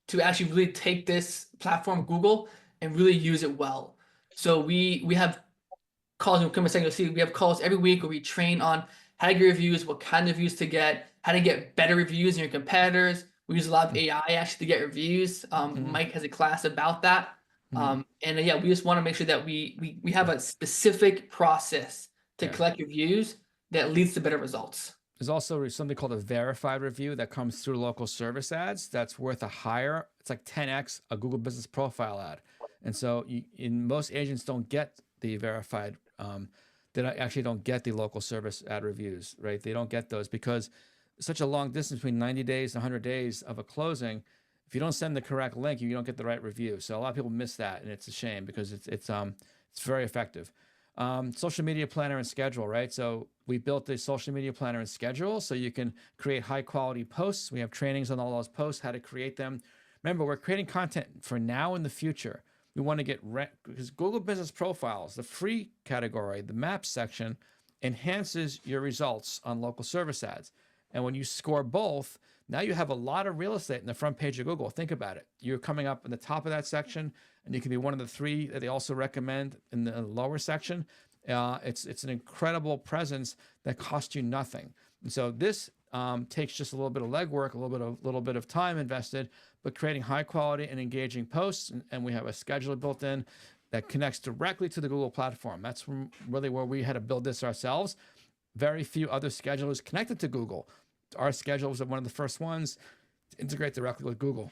to actually really take this platform, Google, and really use it well. So we have calls, and come in a second, you'll see we have calls every week where we train on how to get reviews, what kind of reviews to get, how to get better reviews than your competitors. We use a lot of AI actually to get reviews. Mike has a class about that. We just want to make sure that we have a specific process to collect reviews that leads to better results. There's also something called a verified review that comes through local service ads that's worth a higher, it's like 10x a Google Business Profile ad. And so most agents don't get the verified, they actually don't get the local service ad reviews, right? They don't get those because such a long distance between 90 days and 100 days of a closing. If you don't send the correct link, you don't get the right review. So a lot of people miss that, and it's a shame because it's very effective. Social media planner and schedule, right? So we built the social media planner and schedule so you can create high quality posts. We have trainings on all those posts, how to create them. Remember, we're creating content for now and the future. We want to get because Google Business Profiles, the free category, the Maps section, enhances your results on local service ads. And when you score both, now you have a lot of real estate in the front page of Google. Think about it. You're coming up in the top of that section, and you can be one of the 3 that they also recommend in the lower section. It's an incredible presence that costs you nothing. And so this takes just a little bit of legwork, a little bit of time invested, but creating high quality and engaging posts. And we have a scheduler built in that connects directly to the Google platform. That's really where we had to build this ourselves. Very few other schedulers connected to Google. Our schedule was one of the first ones to integrate directly with Google.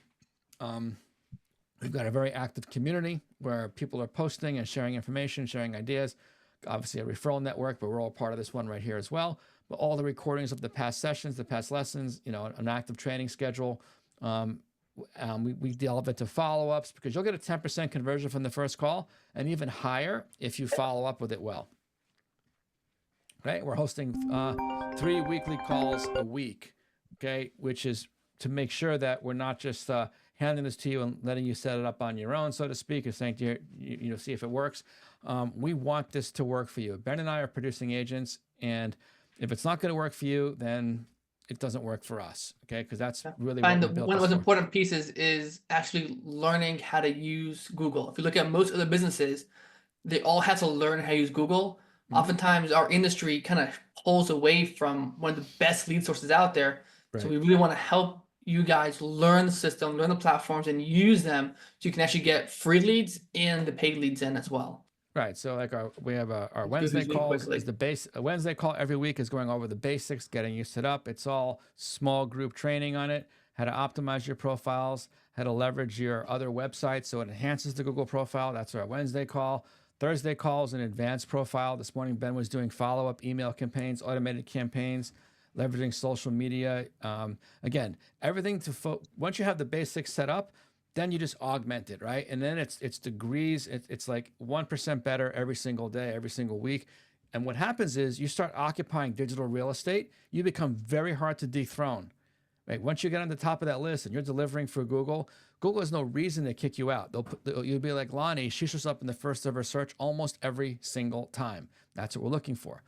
We've got a very active community where people are posting and sharing information, sharing ideas. Obviously a referral network, but we're all part of this one right here as well. all the recordings of the past sessions, the past lessons, an active training schedule. We delve into follow-ups because you'll get a 10% conversion from the first call and even higher if you follow up with it well. Right? We're hosting 3 weekly calls a week, okay, which is to make sure that we're not just handing this to you and letting you set it up on your own, so to speak, or saying to you, see if it works. We want this to work for you. Ben and I are producing agents, and if it's not going to work for you, then it doesn't work for us, okay? Because that's really what we built one of this the most for. important pieces is actually learning how to use Google. If you look at most other businesses, they all have to learn how to use Google. Oftentimes, our industry kind of pulls away from one of the best lead sources out there. Right. So we really want to help you guys learn the system, learn the platforms, and use them so you can actually get free leads and the paid leads in as well. Right. So like we have our Wednesday calls quickly. is the base. A Wednesday call every week is going over the basics, getting you set up. It's all small group training on it, how to optimize your profiles, how to leverage your other websites so it enhances the Google profile. That's our Wednesday call. Thursday call is an advanced profile. This morning, Ben was doing follow-up email campaigns, automated campaigns, leveraging social media. Again, everything once you have the basics set up, then you just augment it, right? And then it's degrees. It's like 1% better every single day, every single week. And what happens is you start occupying digital real estate. You become very hard to dethrone, right? Once you get on the top of that list and you're delivering for Google, Google has no reason to kick you out. You'll be like Lonnie. She shows up in the first of her search almost every single time. That's what we're looking for.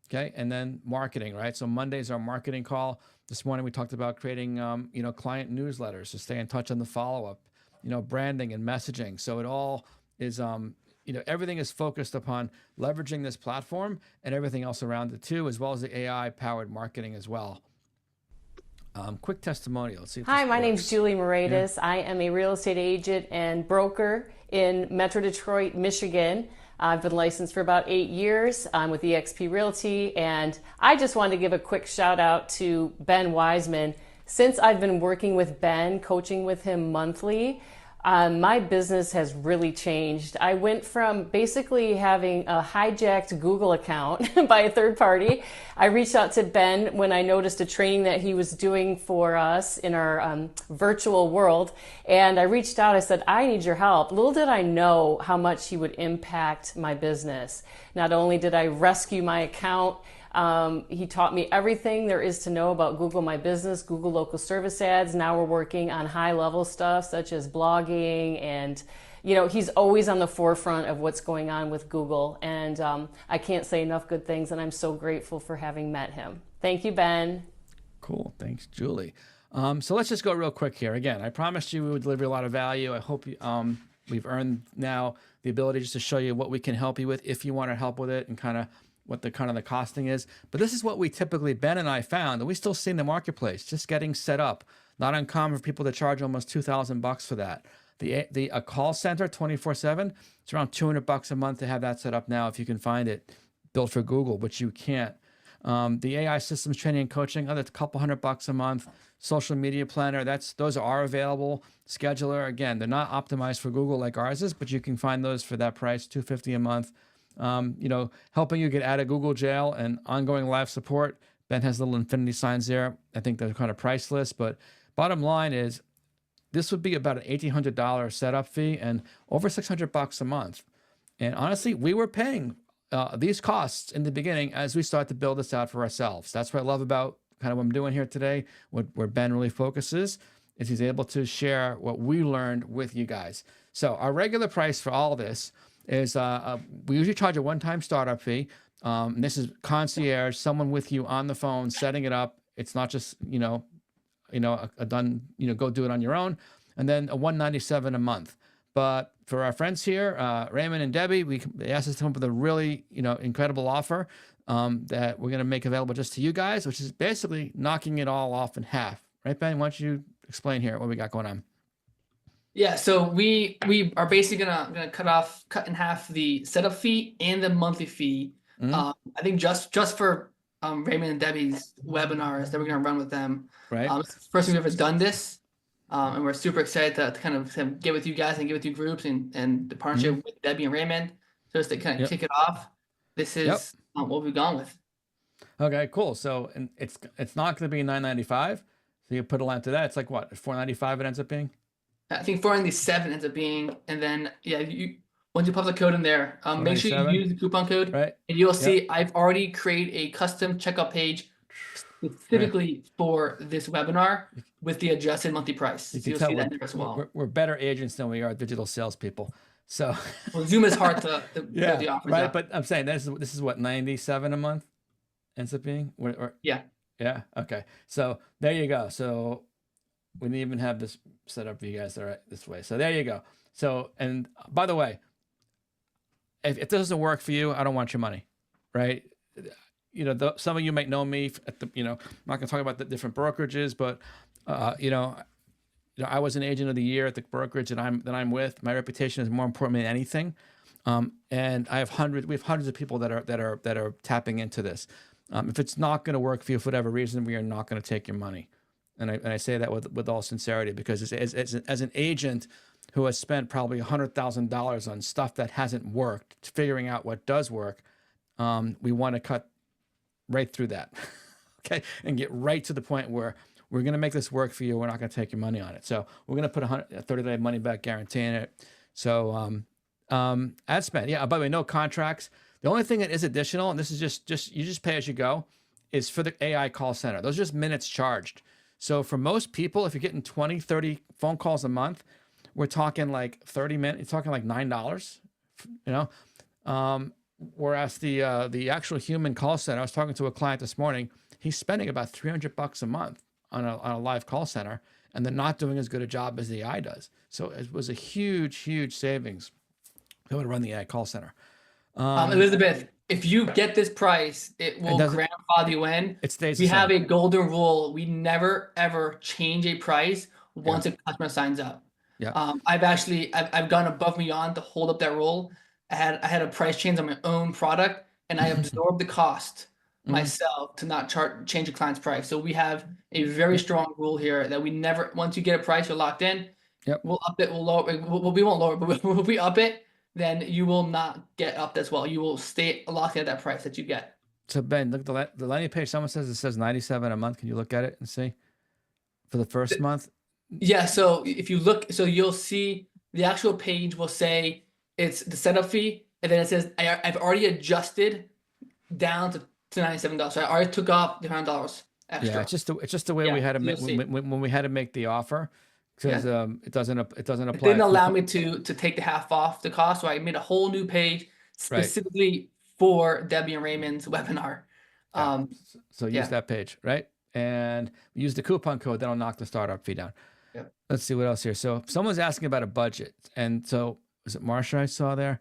Okay, and then marketing, right? So Monday's our marketing call. This morning we talked about creating, client newsletters to stay in touch on the follow-up, branding and messaging. So it all is, everything is focused upon leveraging this platform and everything else around it too, as well as the AI-powered marketing as well. Quick testimonial. Let's see if Hi, this my works. name's Julie Moratis. I am a real estate agent and broker in Metro Detroit, Michigan. I've been licensed for about 8 years. I'm with eXp Realty, and I just wanted to give a quick shout out to Ben Wiseman. Since I've been working with Ben, coaching with him monthly, my business has really changed. I went from basically having a hijacked Google account by a third party. I reached out to Ben when I noticed a training that he was doing for us in our virtual world. And I reached out, I said, I need your help. Little did I know how much he would impact my business. Not only did I rescue my account, he taught me everything there is to know about Google My Business, Google Local Service Ads. Now we're working on high level stuff such as blogging, and he's always on the forefront of what's going on with Google. And I can't say enough good things, and I'm so grateful for having met him. Thank you, Ben. Cool. Thanks, Julie. So let's just go real quick here. Again, I promised you we would deliver a lot of value. I hope we've earned now the ability just to show you what we can help you with if you want our help with it, and kind of what the costing is. But this is what we typically, Ben and I found, and we still see in the marketplace, just getting set up. Not uncommon for people to charge almost $2,000 for that. A call center 24/7, it's around $200 a month to have that set up now if you can find it, built for Google, which you can't. The AI systems training and coaching, that's a couple $100 a month. Social media planner, those are available. Scheduler, again, they're not optimized for Google like ours is, but you can find those for that price, $250 a month. Helping you get out of Google jail and ongoing live support. Ben has little infinity signs there. I think they're kind of priceless, but bottom line is this would be about an $1,800 setup fee and over $600 a month. And honestly, we were paying these costs in the beginning as we start to build this out for ourselves. That's what I love about kind of what I'm doing here today, where Ben really focuses, is he's able to share what we learned with you guys. So our regular price for all this is we usually charge a one-time startup fee. And this is concierge, someone with you on the phone, setting it up. It's not just, go do it on your own. And then a $197 a month. But for our friends here, Raymond and Debbie, they asked us to come up with a really, incredible offer that we're going to make available just to you guys, which is basically knocking it all off in half. Right, Ben? Why don't you explain here what we got going on? Yeah, so we are basically gonna cut in half the setup fee and the monthly fee. I think just for Raymond and Debbie's webinars that we're gonna run with them. Right. It's the first time we've ever done this, and we're super excited to kind of get with you guys and get with you groups and the partnership with Debbie and Raymond, just to kind of kick it off. This is what we've gone with. Okay, cool. So and it's not going to be $9.95. So you put a line to that. It's like what, $4.95 it ends up being? I think 497 ends up being, and then yeah, once you pop the code in there, make sure you 497, use the coupon code, right? and you'll Yep. see I've already created a custom checkout page specifically for this webinar with the adjusted monthly price. You So can you'll tell see that in there as well. we're better agents than we are digital salespeople. So Well, Zoom is hard to yeah, build the offers right. up. But I'm saying this is what, 97 a month ends up being, Yeah. yeah. Okay. So there you go. So we didn't even have this set up for you guys this way. So there you go. So, and by the way, if this doesn't work for you, I don't want your money, right? You know, some of you might know me at the, you know, I'm not going to talk about the different brokerages, but you know, I was an agent of the year at the brokerage that I'm with. My reputation is more important than anything. And we have hundreds of people that are tapping into this. If it's not going to work for you for whatever reason, we are not going to take your money. And I say that with all sincerity, because as an agent who has spent probably $100,000 on stuff that hasn't worked, figuring out what does work, we want to cut right through that, okay, and get right to the point where we're going to make this work for you. We're not going to take your money on it. So we're going to put a 30-day money back guarantee in it. So ad spend, yeah. By the way, no contracts. The only thing that is additional, and this is just you just pay as you go, is for the AI call center. Those are just minutes charged. So for most people, if you're getting 20, 30 phone calls a month, we're talking like 30 minutes. You're talking like $9, you know. Whereas the actual human call center, I was talking to a client this morning. He's spending about $300 a month on a live call center, and they're not doing as good a job as the AI does. So it was a huge savings. Who would run the AI call center? Elizabeth, if you get this price, it will grandfather you in. It stays. We have a golden rule: we never ever change a price once a customer signs up. Yeah. I've gone above and beyond to hold up that rule. I had a price change on my own product, and I absorbed the cost myself to not change a client's price. So we have a very strong rule here that we never, once you get a price, you're locked in. Yep. We'll up it, we'll lower it. We won't lower it, but if we up it, then you will not get upped as well. You will stay locked in at that price that you get. So Ben, look at the landing page. Someone says it says 97 a month. Can you look at it and see for the first month? Yeah. So if you look, so you'll see the actual page will say it's the setup fee, and then it says I've already adjusted down to $97. So I already took off the $100 extra. Yeah, it's just the way we had to make when we had to make the offer, because it doesn't apply. It didn't allow me to take the half off the cost, so I made a whole new page specifically for Debbie and Raymond's webinar. So use that page, right? And use the coupon code. That'll knock the startup fee down. Yep. Let's see what else here. So someone's asking about a budget, and so is it Marsha I saw there?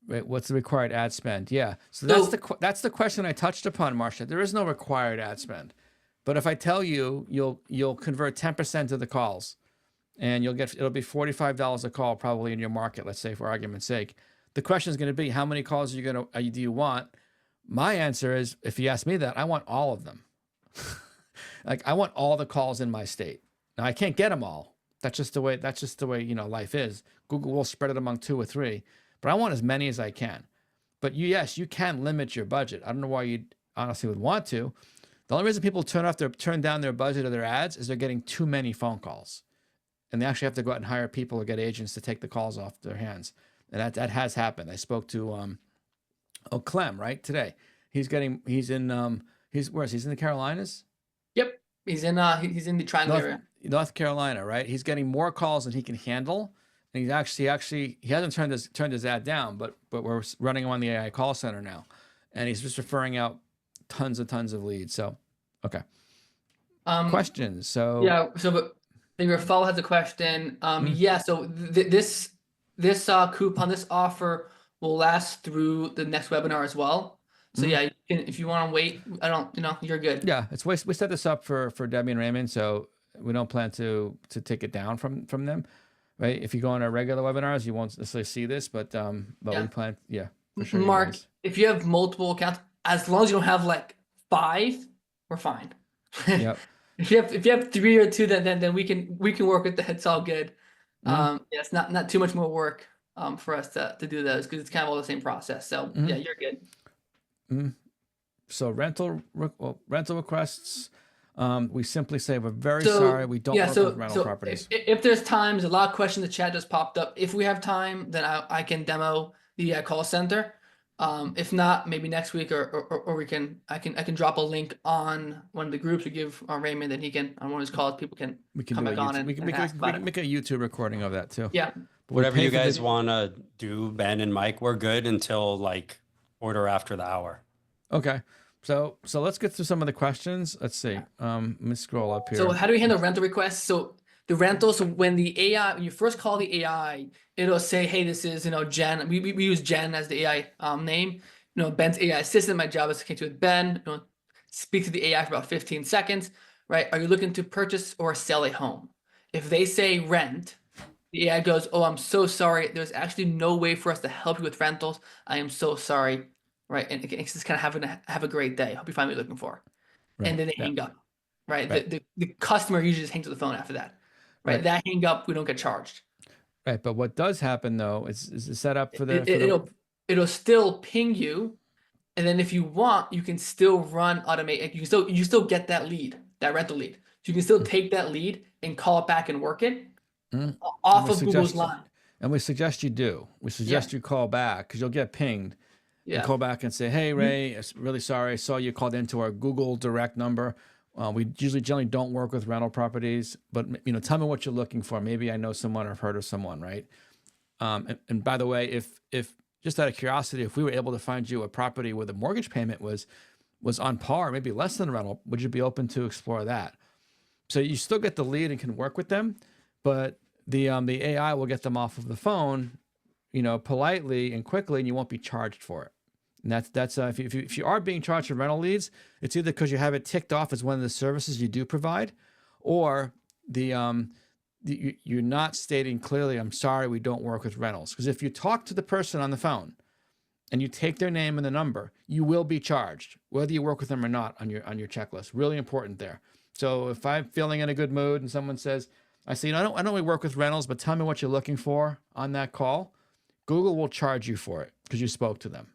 Wait, what's the required ad spend? Yeah. So that's the question I touched upon, Marsha. There is no required ad spend, but if I tell you, you'll convert 10% of the calls, and it'll be $45 a call probably in your market. Let's say, for argument's sake, the question is going to be, how many calls do you want? My answer is, if you ask me that, I want all of them. Like, I want all the calls in my state. Now I can't get them all. That's just the way life is. Google will spread it among 2 or 3, but I want as many as I can. But yes, you can limit your budget. I don't know why you honestly would want to. The only reason people turn down their budget of their ads is they're getting too many phone calls, and they actually have to go out and hire people or get agents to take the calls off their hands. And that has happened. I spoke to Clem right today. He's in the Carolinas. Yep, he's in the Triangle area. North Carolina, right? He's getting more calls than he can handle, and he hasn't turned his ad down, but we're running him on the AI call center now, and he's just referring out tons of leads. So, okay. Questions. So yeah. So, but your follow has a question. Yeah. So this coupon, this offer will last through the next webinar as well. So yeah, if you want to wait, you're good. Yeah, we set this up for Debbie and Raymond, so we don't plan to take it down from them, right? If you go on our regular webinars, you won't necessarily see this, but we plan, for sure. Mark, if you have multiple accounts, as long as you don't have like 5, we're fine. Yep. If you have 3 or 2, then we can work with that. It's all good. It's not too much more work for us to do those, because it's kind of all the same process. So yeah, you're good. So rental requests, we simply say we're very So sorry, we don't yeah, work so with rental properties. if there's times, a lot of questions in the chat just popped up. If we have time, then I can demo the call center. If not, maybe next week or I can drop a link on one of the groups we give Raymond, and he can on one of his calls. People can We can come do a back on YouTube, and, we can and ask about it. make a YouTube recording of that too. Yeah. But we Whatever pay you for the- guys want to do, Ben and Mike, we're good until like quarter after the hour. Okay. So let's get through some of the questions. Let's see. Let me scroll up here. So how do we handle rental requests? So the rental, so when you first call the AI, it'll say, hey, this is, Jen. We use Jen as the AI name. Ben's AI assistant. My job is to connect with Ben, speak to the AI for about 15 seconds, right? Are you looking to purchase or sell a home? If they say rent, the AI goes, oh, I'm so sorry. There's actually no way for us to help you with rentals. I am so sorry. Right. And it's just kind of have a great day. Hope you find what you're looking for. Right. And then they Yeah. hang up. Right. Right. The customer usually just hangs up the phone after that. Right. Right. That hang up, we don't get charged. Right. But what does happen though is the setup for the It'll still ping you. And then if you want, you can still run automate. You still get that lead, that rental lead. So you can still take that lead and call it back and work it off of Google's line. And we suggest you do. We suggest you call back because you'll get pinged. And call back and say, hey, Ray, really sorry. I saw you called into our Google Direct number. We generally don't work with rental properties, but tell me what you're looking for. Maybe I know someone or have heard of someone, right? And by the way, if just out of curiosity, if we were able to find you a property where the mortgage payment was on par, maybe less than rental, would you be open to explore that? So you still get the lead and can work with them, but the AI will get them off of the phone, politely and quickly, and you won't be charged for it. And that's if you are being charged for rental leads, it's either because you have it ticked off as one of the services you do provide, or you're not stating clearly, I'm sorry, we don't work with rentals. Because if you talk to the person on the phone and you take their name and the number, you will be charged, whether you work with them or not on your checklist. Really important there. So if I'm feeling in a good mood and someone says, I say, I don't really work with rentals, but tell me what you're looking for on that call, Google will charge you for it because you spoke to them.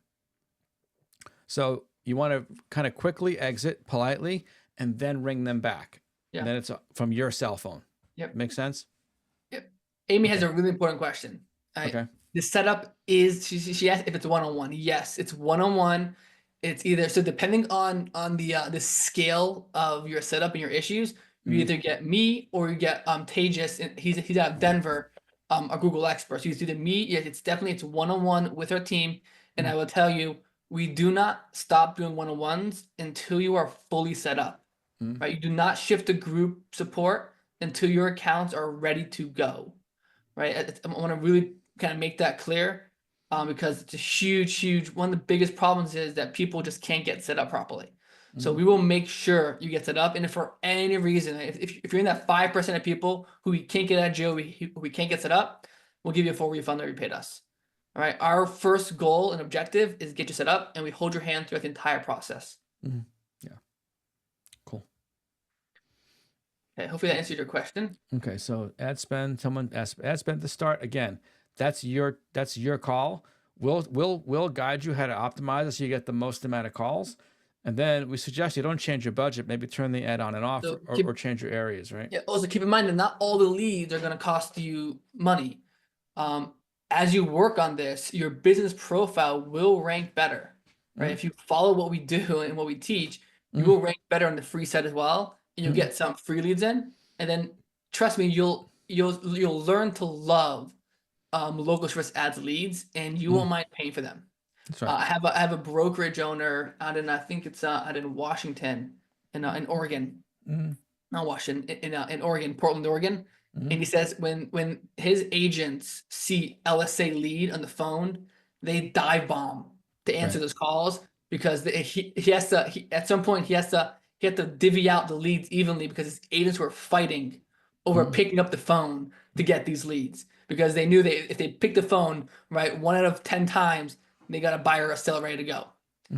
So you want to kind of quickly exit politely and then ring them back. Yeah. And then it's from your cell phone. Yep. Make sense? Yep. Amy has a really important question. Okay. The setup is, she asked if it's one-on-one. Yes, it's one-on-one. It's either, so depending on the scale of your setup and your issues, you either get me or you get Tejas, and he's out of Denver, a Google expert. So it's either me, it's one-on-one with our team. And I will tell you, we do not stop doing one-on-ones until you are fully set up, right? You do not shift to group support until your accounts are ready to go, right? I want to really kind of make that clear because it's a huge, one of the biggest problems is that people just can't get set up properly. So we will make sure you get set up. And if for any reason, if you're in that 5% of people who we can't get out of jail, we can't get set up, we'll give you a full refund that you paid us. All right. Our first goal and objective is get you set up, and we hold your hand throughout the entire process. Yeah. Cool. Okay. Hopefully that answered your question. Okay. So ad spend, someone asked ad spend to start. Again, that's your call. We'll guide you how to optimize it so you get the most amount of calls. And then we suggest you don't change your budget, maybe turn the ad on and off, So or change your areas, right? Yeah. Also keep in mind that not all the leads are going to cost you money. As you work on this, your business profile will rank better, right? If you follow what we do and what we teach, you will rank better on the free side as well. And you'll get some free leads in, and then trust me, you'll learn to love local service ads leads, and you won't mind paying for them. That's right. I have a brokerage owner out in, I think it's out in Washington, in Oregon, not Washington, in Oregon, Portland, Oregon. And he says when his agents see LSA lead on the phone, they dive bomb to answer those calls because he has to at some point he has to divvy out the leads evenly because his agents were fighting over picking up the phone to get these leads because they knew if they picked the phone right 1 out of 10 times they got a buyer or seller ready to go.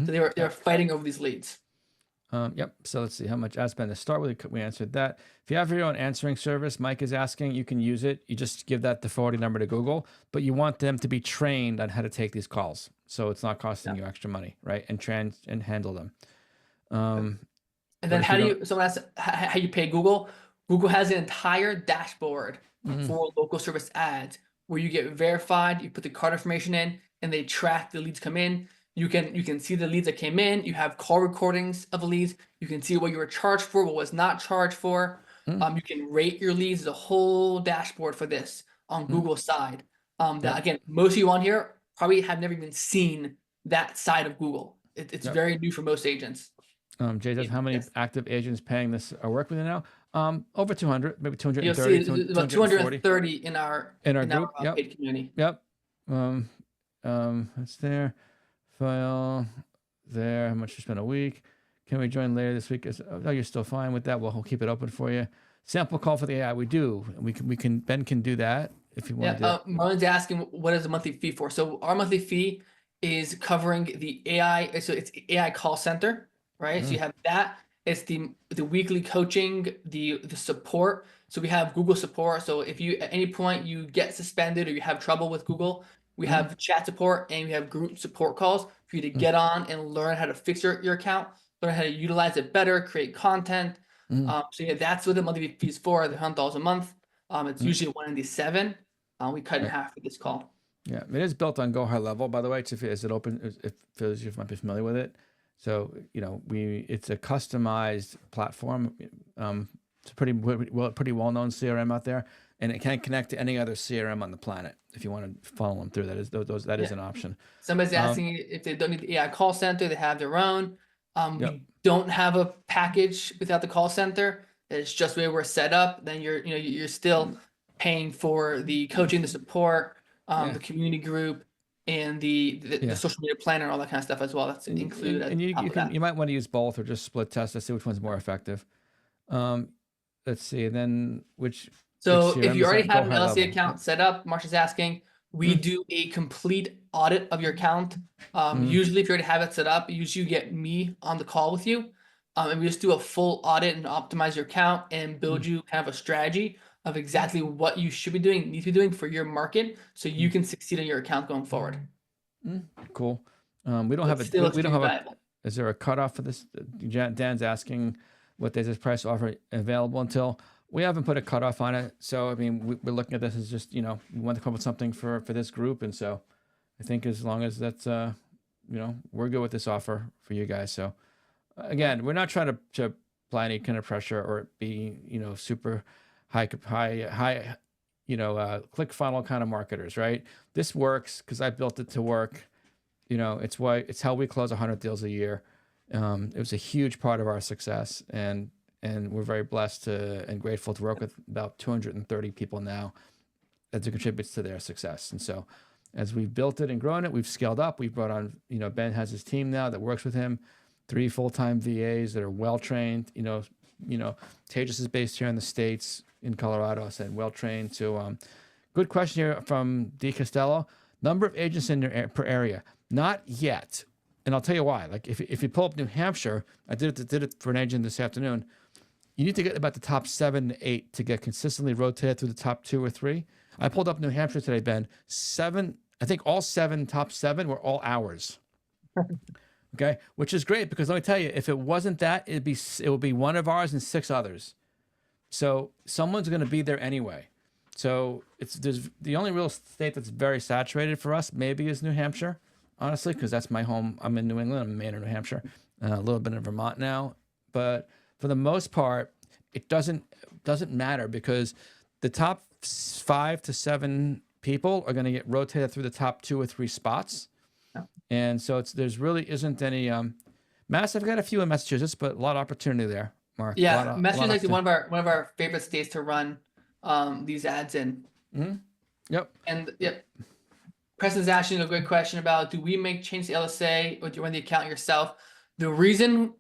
So they were fighting over these leads. Yep. So let's see how much ad spend to start with. We answered that. If you have your own answering service, Mike is asking, you can use it. You just give that the forwarding number to Google, but you want them to be trained on how to take these calls. So it's not costing you extra money, right? And handle them. Um, And but then if how you do don't, you, someone asks how you pay Google? Google has an entire dashboard for local service ads where you get verified, you put the card information in, and they track the leads come in. You can see the leads that came in. You have call recordings of the leads. You can see what you were charged for, what was not charged for. You can rate your leads. There's a whole dashboard for this on Google's side. That Yep. again, most of you on here probably have never even seen that side of Google. It's Yep. very new for most agents. Jay says, how many Yes. active agents paying this are working with it now? Over 200, maybe You'll 230, see it's about 240 230 in our in our group. Yep. paid community. Yep. It's there. File there. How much you spend a week? Can we join later this week? Oh, you're still fine with that. We'll keep it open for you. Sample call for the AI. We do. Ben can do that if you want to Yeah, do it. Marlon's asking what is the monthly fee for? So our monthly fee is covering the AI. So it's AI call center, right? So you have that. It's the weekly coaching, the support. So we have Google support. So if you at any point you get suspended or you have trouble with Google, we have chat support and we have group support calls for you to get on and learn how to fix your account, learn how to utilize it better, create content. So yeah, that's what the monthly fee is for. The $100 a month. It's usually 197. We cut in half for this call. Yeah, it is built on Go High Level, by the way. Is it open? If those of you might be familiar with it, so it's a customized platform. It's a pretty well known CRM out there, and it can connect to any other CRM on the planet. If you want to follow them through, that is an option. Somebody's asking if they don't need the AI call center, they have their own. Yep. We don't have a package without the call center. It's just the way we're set up. Then you're still paying for the coaching, the support, the community group, and the social media planner, and all that kind of stuff as well. That's included. And you might want to use both or just split test to see which one's more effective. Let's see. Then So which if you CRM already is have an Go High LLC Level? account set up, Marsha's asking, we do a complete audit of your account. Usually if you already have it set up, usually you get me on the call with you. And we just do a full audit and optimize your account and build you kind of a strategy of exactly what you should be doing, need to be doing for your market so you can succeed on your account going forward. Cool. We don't have Still we don't have valuable. Is there a cutoff for this? Dan's asking what days this price offer available until. We haven't put a cutoff on it. So, I mean, we're looking at this as just, we want to come up with something for this group. And so I think as long as that's, we're good with this offer for you guys. So again, we're not trying to apply any kind of pressure or be, super high, click funnel kind of marketers, right? This works because I built it to work. It's how we close 100 deals a year. It was a huge part of our success, and we're very blessed and grateful to work with about 230 people now as it contributes to their success. And so as we've built it and grown it, we've scaled up. We've brought on, Ben has his team now that works with him, 3 full-time VAs that are well-trained. Tejas is based here in the States, in Colorado, and well-trained. So good question here from D. Costello. Number of agents in your per area? Not yet. And I'll tell you why. Like if you pull up New Hampshire, I did it for an agent this afternoon. You need to get about the top 7 to 8 to get consistently rotated through the top 2 or 3. I pulled up New Hampshire today, Ben. 7, I think all 7 top 7 were all ours. Okay, which is great because let me tell you, if it wasn't that, it would be one of ours and 6 others. So someone's going to be there anyway. So there's the only real state that's very saturated for us maybe is New Hampshire, honestly, because that's my home. I'm in New England. I'm in Maine or New Hampshire, a little bit in Vermont now, but for the most part, it doesn't matter because the top 5 to 7 people are going to get rotated through the top 2 or 3 spots. Yeah. And so there's really isn't any Mass. I've got a few in Massachusetts, but a lot of opportunity there, Mark. Yeah, Massachusetts is one of our favorite states to run these ads in. Mm-hmm. Yep. And yep. Preston's asking a great question about, do we make change to LSA or do you run the account yourself? The reason,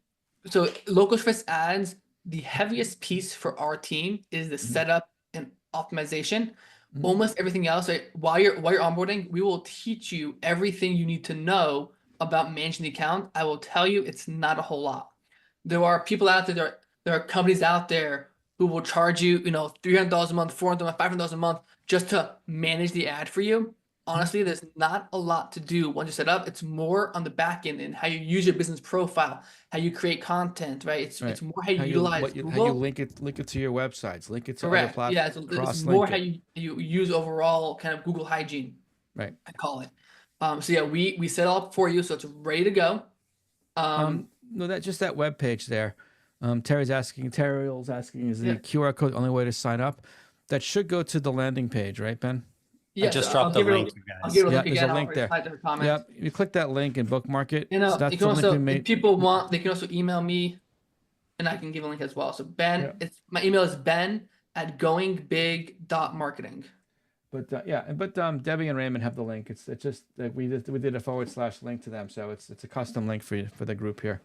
so local service ads, the heaviest piece for our team is the setup and optimization. Almost everything else, right? While you're onboarding, we will teach you everything you need to know about managing the account. I will tell you, it's not a whole lot. There are people out there, there are companies out there who will charge you, $300 a month, $400, $500 a month just to manage the ad for you. honestly, there's not a lot to do once you set up. It's more on the back end and how you use your business profile, how you create content, right? It's Right. it's more how you How you utilize how you Google. link it to your websites, link it to other Correct. Yeah, platforms, it's cross more link how it. you use overall kind of Google hygiene, Right. I call it. So yeah, we set it up for you, so it's ready to go. No, that just that web page there. Terry's asking, is the Yeah. QR code the only way to sign up? That should go to the landing page, right, Ben? Yeah, just so dropped I'll the give it link, you I'll guys. give it a Yeah, link there's a again. I'll link there. reply to the comments. Yep. You click that link and bookmark it. You know, So that's you can the link also, we made. if people want, they can also email me, and I can give a link as well. So Ben, Yeah. it's my email is ben@goingbig.marketing. But Debbie and Raymond have the link. It's just that we did a / link to them, so it's a custom link for you for the group here.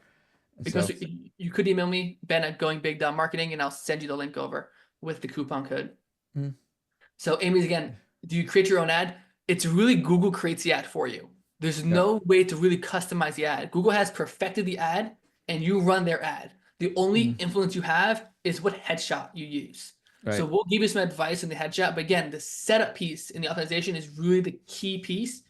And Because so, you could email me, ben@goingbig.marketing, and I'll send you the link over with the coupon code. Mm. So Amy's again, do you create your own ad? It's really Google creates the ad for you. There's no way to really customize the ad. Google has perfected the ad and you run their ad. The only influence you have is what headshot you use. right. So we'll give you some advice in the headshot, but again, the setup piece and the optimization is really the key piece.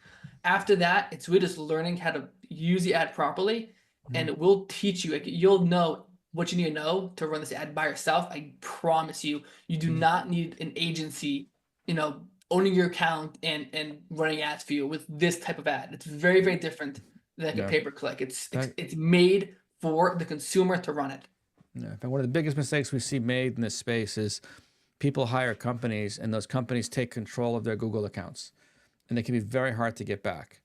After that, it's really just learning how to use the ad properly, and it will teach you. Like, you'll know what you need to know to run this ad by yourself. I promise you, you do not need an agency, owning your account and running ads for you with this type of ad. It's very, very different than like Yeah. a pay-per-click. It's Right. it's made for the consumer to run it. Yeah, but one of the biggest mistakes we see made in this space is people hire companies and those companies take control of their Google accounts, and they can be very hard to get back.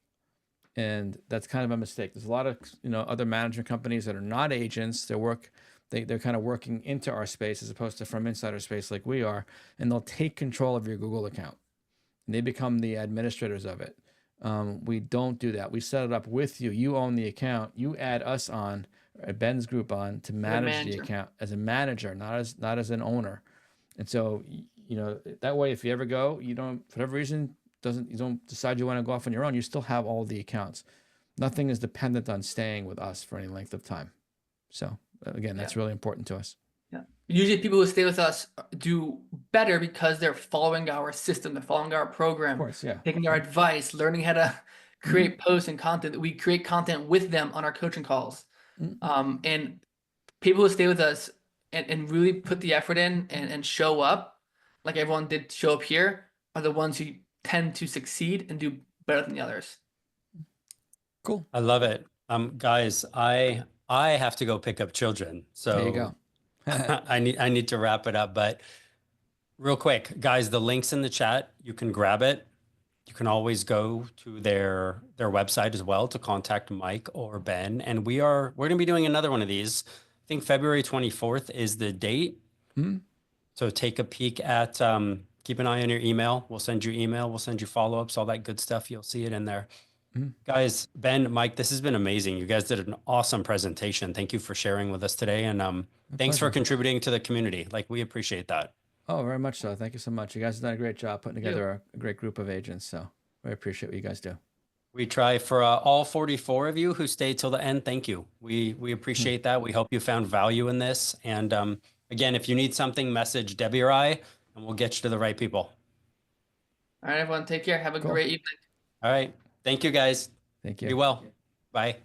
And that's kind of a mistake. There's a lot of other management companies that are not agents. They're kind of working into our space as opposed to from insider space like we are, and they'll take control of your Google account, and they become the administrators of it. We don't do that. We set it up with you. You own the account. You add us on, Ben's group on, to manage the manager. account as a manager, not as an owner. And so, that way, if you ever go, you don't, for whatever reason, you don't decide you want to go off on your own, you still have all the accounts. Nothing is dependent on staying with us for any length of time. So again, that's really important to us. Yeah. Usually people who stay with us do better because they're following our system, they're following our program, Of course, yeah. taking our advice, learning how to create posts and content. We create content with them on our coaching calls. And people who stay with us and really put the effort in and show up, like everyone did show up here, are the ones who tend to succeed and do better than the others. Cool. I love it. Guys, I have to go pick up children. So There you go. I need to wrap it up, but real quick, guys, the link's in the chat. You can grab it. You can always go to their website as well to contact Mike or Ben. And we're going to be doing another one of these. I think February 24th is the date. So take a peek at, keep an eye on your email. We'll send you email. We'll send you follow-ups, all that good stuff. You'll see it in there. Guys, Ben, Mike, this has been amazing. You guys did an awesome presentation. Thank you for sharing with us today. And thanks for contributing to the community. Like, we appreciate that. Oh, very much so. Thank you so much. You guys have done a great job putting together a great group of agents. So I appreciate what you guys do. We try for all 44 of you who stayed till the end. Thank you. We appreciate that. We hope you found value in this. And again, if you need something, message Debbie or I, and we'll get you to the right people. All right, everyone, take care. Have a great evening. All right. Thank you, guys. Thank you. Be well. Bye.